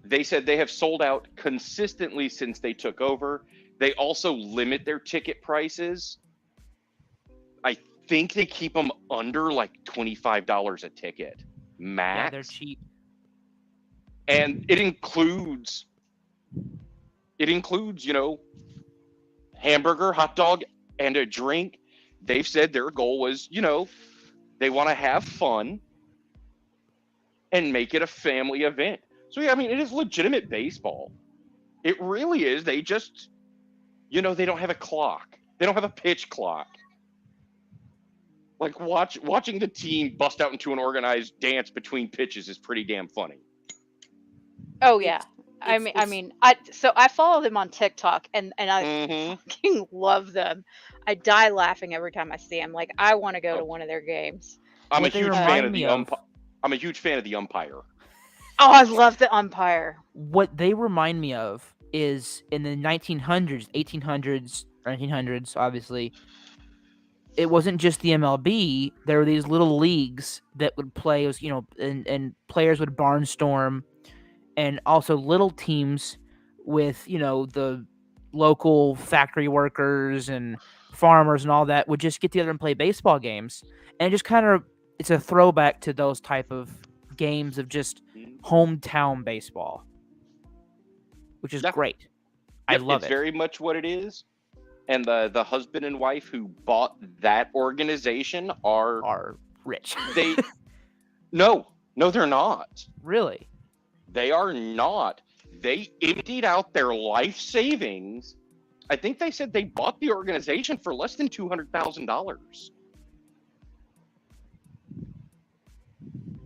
They said they have sold out consistently since they took over. They also limit their ticket prices. I think they keep them under like $25 a ticket max. Yeah, they're cheap. And it includes, you know, hamburger, hot dog, and a drink. They've said their goal was, you know, they want to have fun and make it a family event. So, yeah, I mean, it is legitimate baseball. It really is. They just, you know, they don't have a clock. They don't have a pitch clock. Like, watching the team bust out into an organized dance between pitches is pretty damn funny. Oh, yeah. I mean, I follow them on TikTok, and I fucking love them. I die laughing every time I see them. Like, I want to go to one of their games. I'm a huge fan of the umpire. I'm a huge fan of the umpire. Oh, I love the umpire. What they remind me of is in the 1900s, 1800s, 1900s, obviously, it wasn't just the MLB. There were these little leagues that would play, you know, and players would barnstorm, and also little teams with, you know, the local factory workers and farmers and all that would just get together and play baseball games. And it just kind of, it's a throwback to those type of games of just hometown baseball, which is great. I love it. It's very much what it is. And the husband and wife who bought that organization are rich. No, they're not. Really? They are not. They emptied out their life savings. I think they said they bought the organization for less than $200,000.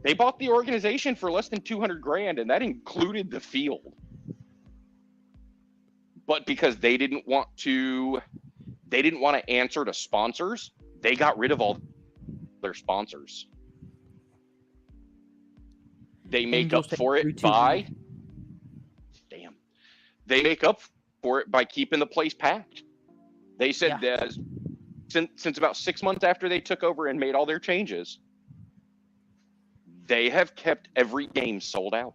They bought the organization for less than $200,000, and that included the field. But because they didn't want to answer to sponsors, they got rid of all their sponsors. They make up for it by They make up for it by keeping the place packed. They said that since about 6 months after they took over and made all their changes, they have kept every game sold out.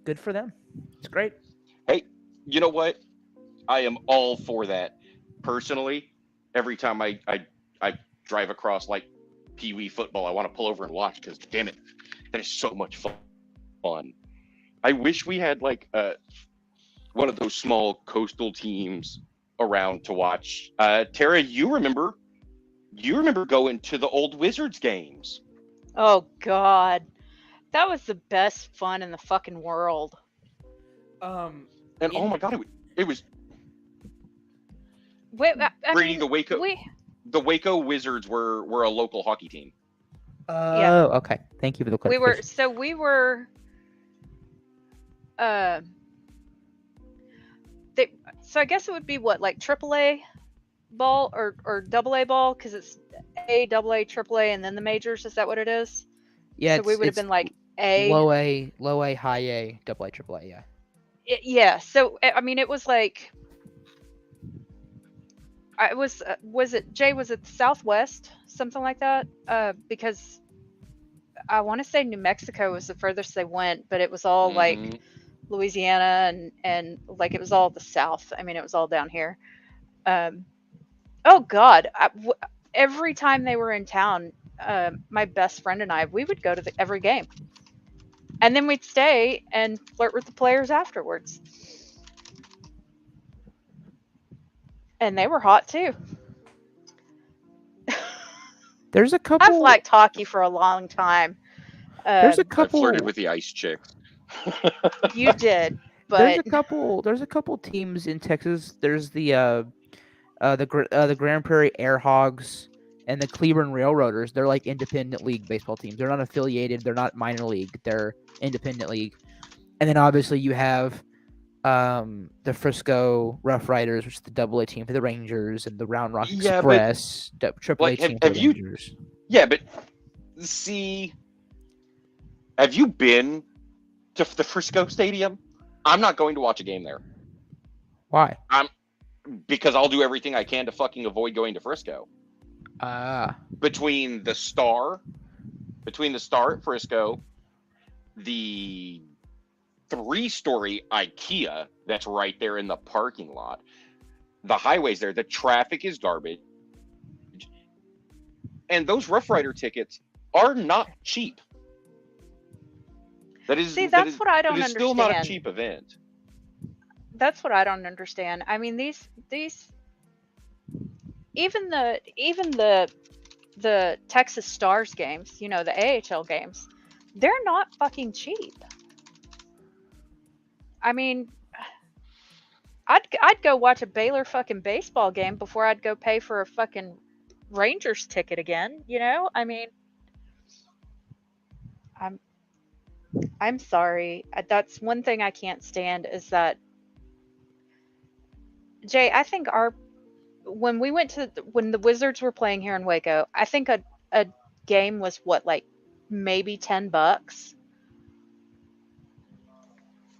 Good for them. It's great. Hey, you know what? I am all for that. Personally, every time I drive across like Pee Wee football, I want to pull over and watch because, damn it, that is so much fun. I wish we had like one of those small coastal teams around to watch. Tara, you remember going to the old Wizards games? Oh God, that was the best fun in the fucking world. Oh my God, it was. Wait, Brady, the Waco Wizards were a local hockey team. Oh, okay. Thank you for the clarification. We were. So I guess it would be what, like AAA ball or AA ball, because it's A, AA, AAA, and then the majors. Is that what it is? Yeah. So we would have been like A, low A, high A, AA, AAA. Yeah. Yeah. So I mean, it was like. Was it Jay? Was it Southwest, something like that? Because I want to say New Mexico was the furthest they went, but it was all like Louisiana and like it was all the South. I mean, it was all down here. Oh God! Every time they were in town, my best friend and I, we would go to every game, and then we'd stay and flirt with the players afterwards. And they were hot too. There's a I've couple. liked hockey for a long time. There's a I couple. flirted with the ice chicks. You did, There's but a couple. There's a couple teams in Texas. There's the Grand Prairie Air Hogs and the Cleveland Railroaders. They're like independent league baseball teams. They're not affiliated. They're not minor league. They're independent league. And then obviously you have the Frisco Rough Riders, which is the Double-A team for the Rangers, and the Round Rock Yeah, but, Express, Triple-A like, team for the Rangers. Yeah, but see, have you been to the Frisco Stadium? I'm not going to watch a game there. Why? Because I'll do everything I can to fucking avoid going to Frisco. Between the Star at Frisco, the 3-story IKEA that's right there in the parking lot, the highways there, the traffic is garbage, and those Rough Rider tickets are not cheap. that's what I don't It is understand. still not a cheap event. That's what I don't understand. I mean, these even the Texas Stars games, the AHL games, they're not fucking cheap. I mean, I'd go watch a Baylor fucking baseball game before I'd go pay for a fucking Rangers ticket again. I mean, I'm sorry. That's one thing I can't stand is that, Jay, I think when the Wizards were playing here in Waco, I think a game was like maybe $10.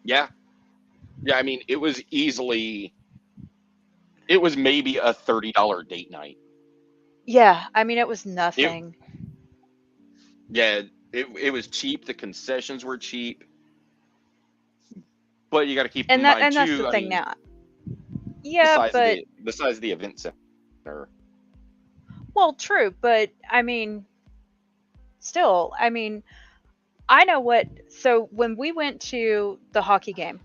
Yeah. I mean, it was maybe a $30 date night. Yeah, I mean, it was nothing. It was cheap. The concessions were cheap, but you got to keep in mind and that's too. the thing now. The Yeah, but size of the event center. well, true, but I mean, still, I mean, I know what. So when we went to the hockey game,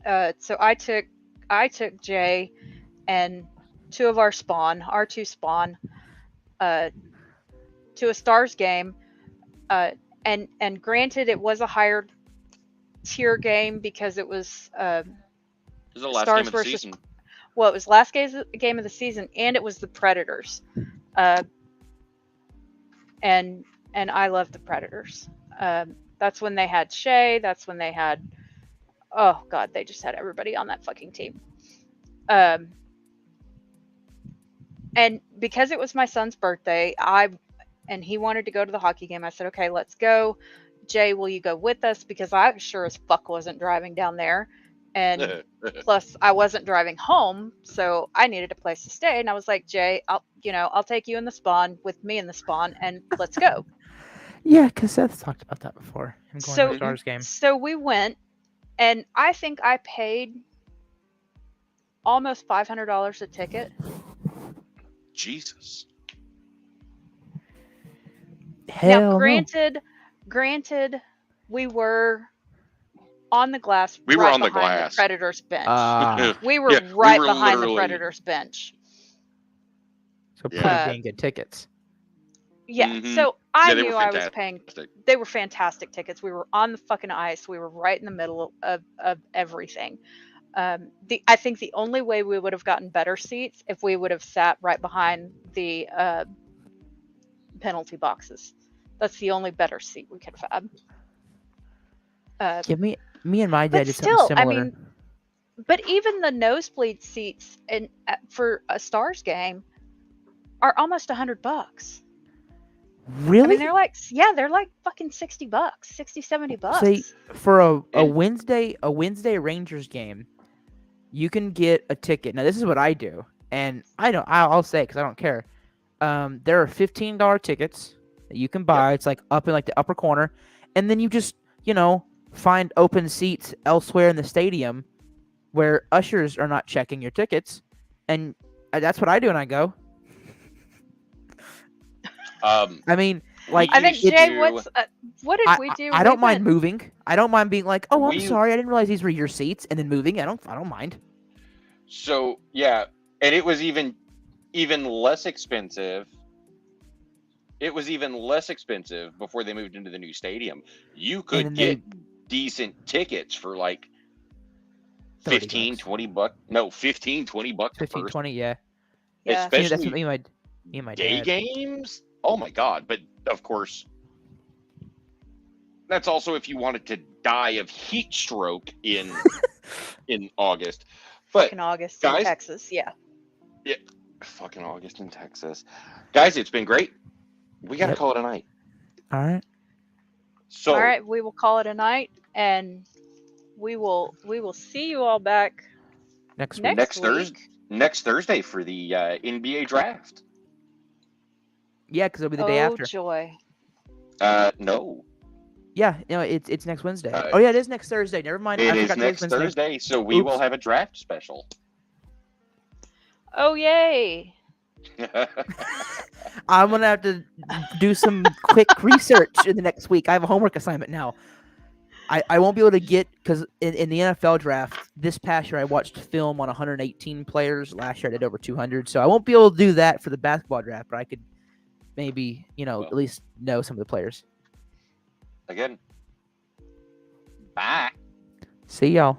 so I took Jay and two of our two spawn, to a Stars game, and granted, it was a higher tier game because it was This is the last Stars game of the versus. season. Well, it was last game of the season, and it was the Predators, and I love the Predators. That's when they had Shea. That's when they had, oh god, they just had everybody on that fucking team. And because it was my son's birthday, and he wanted to go to the hockey game, I said, okay, let's go. Jay, will you go with us? Because I sure as fuck wasn't driving down there. And plus I wasn't driving home, so I needed a place to stay. And I was like, Jay, I'll take you in the spawn with me in the spawn, and let's go. Yeah, because Seth's talked about that before. Him going to the Stars game. So we went, and I think I paid almost $500 a ticket. Jesus. Hell now, granted, we were on the glass. We were on the glass. The Predators bench. We were we right were behind the literally- Predators bench. So getting good tickets. Yeah. Mhm. So I they knew were I was paying. fantastic. They were fantastic tickets. We were on the fucking ice. We were right in the middle of everything. I think the only way we would have gotten better seats if we would have sat right behind the penalty boxes. That's the only better seat we could have had. Give me and my dad But did still, something similar. I mean, but even the nosebleed seats for a Stars game are almost $100. Really? I mean, they're like fucking $60, $60-$70. See, for a Wednesday Rangers game, you can get a ticket. Now this is what I do, and I'll say because I don't care. There are $15 tickets that you can buy. Yep. It's like up in like the upper corner, and then you just find open seats elsewhere in the stadium where ushers are not checking your tickets, and that's what I do when I go. I mean, like I think Jay, what did we do? I don't mind moving. I don't mind being like, oh, I'm sorry, I didn't realize these were your seats, and then moving. I don't mind. So yeah, And it was even less expensive. It was even less expensive before they moved into the new stadium. You could then get decent tickets for like 30 15, bucks. 20 bucks. No, 15, 20 bucks a 15, person. 20, yeah. Yeah. See, that's Especially what me and my day dad. games. Oh my God. But of course, that's also if you wanted to die of heat stroke in August. But Fucking August guys, in Texas. Yeah. yeah, fucking August in Texas. Guys, it's been great. We got to Yep. call it a night. All right. So, All right, we will call it a night, and we will see you all back Next week. next week. next Thursday for the NBA draft. Yeah, because it'll be the day Oh after. joy! No, Yeah, it's next Wednesday. Uh, Oh yeah, it is next Thursday. Never mind. it I is forgot today's next Wednesday. Thursday, so we will Oops. have a draft special. Oh yay! I'm gonna have to do some quick research in the next week. I have a homework assignment now. I won't be able to get because in the NFL draft this past year I watched film on 118 players. Last year I did over 200, so I won't be able to do that for the basketball draft. But I could maybe Well. at least know some of the players. Again, bye. See y'all.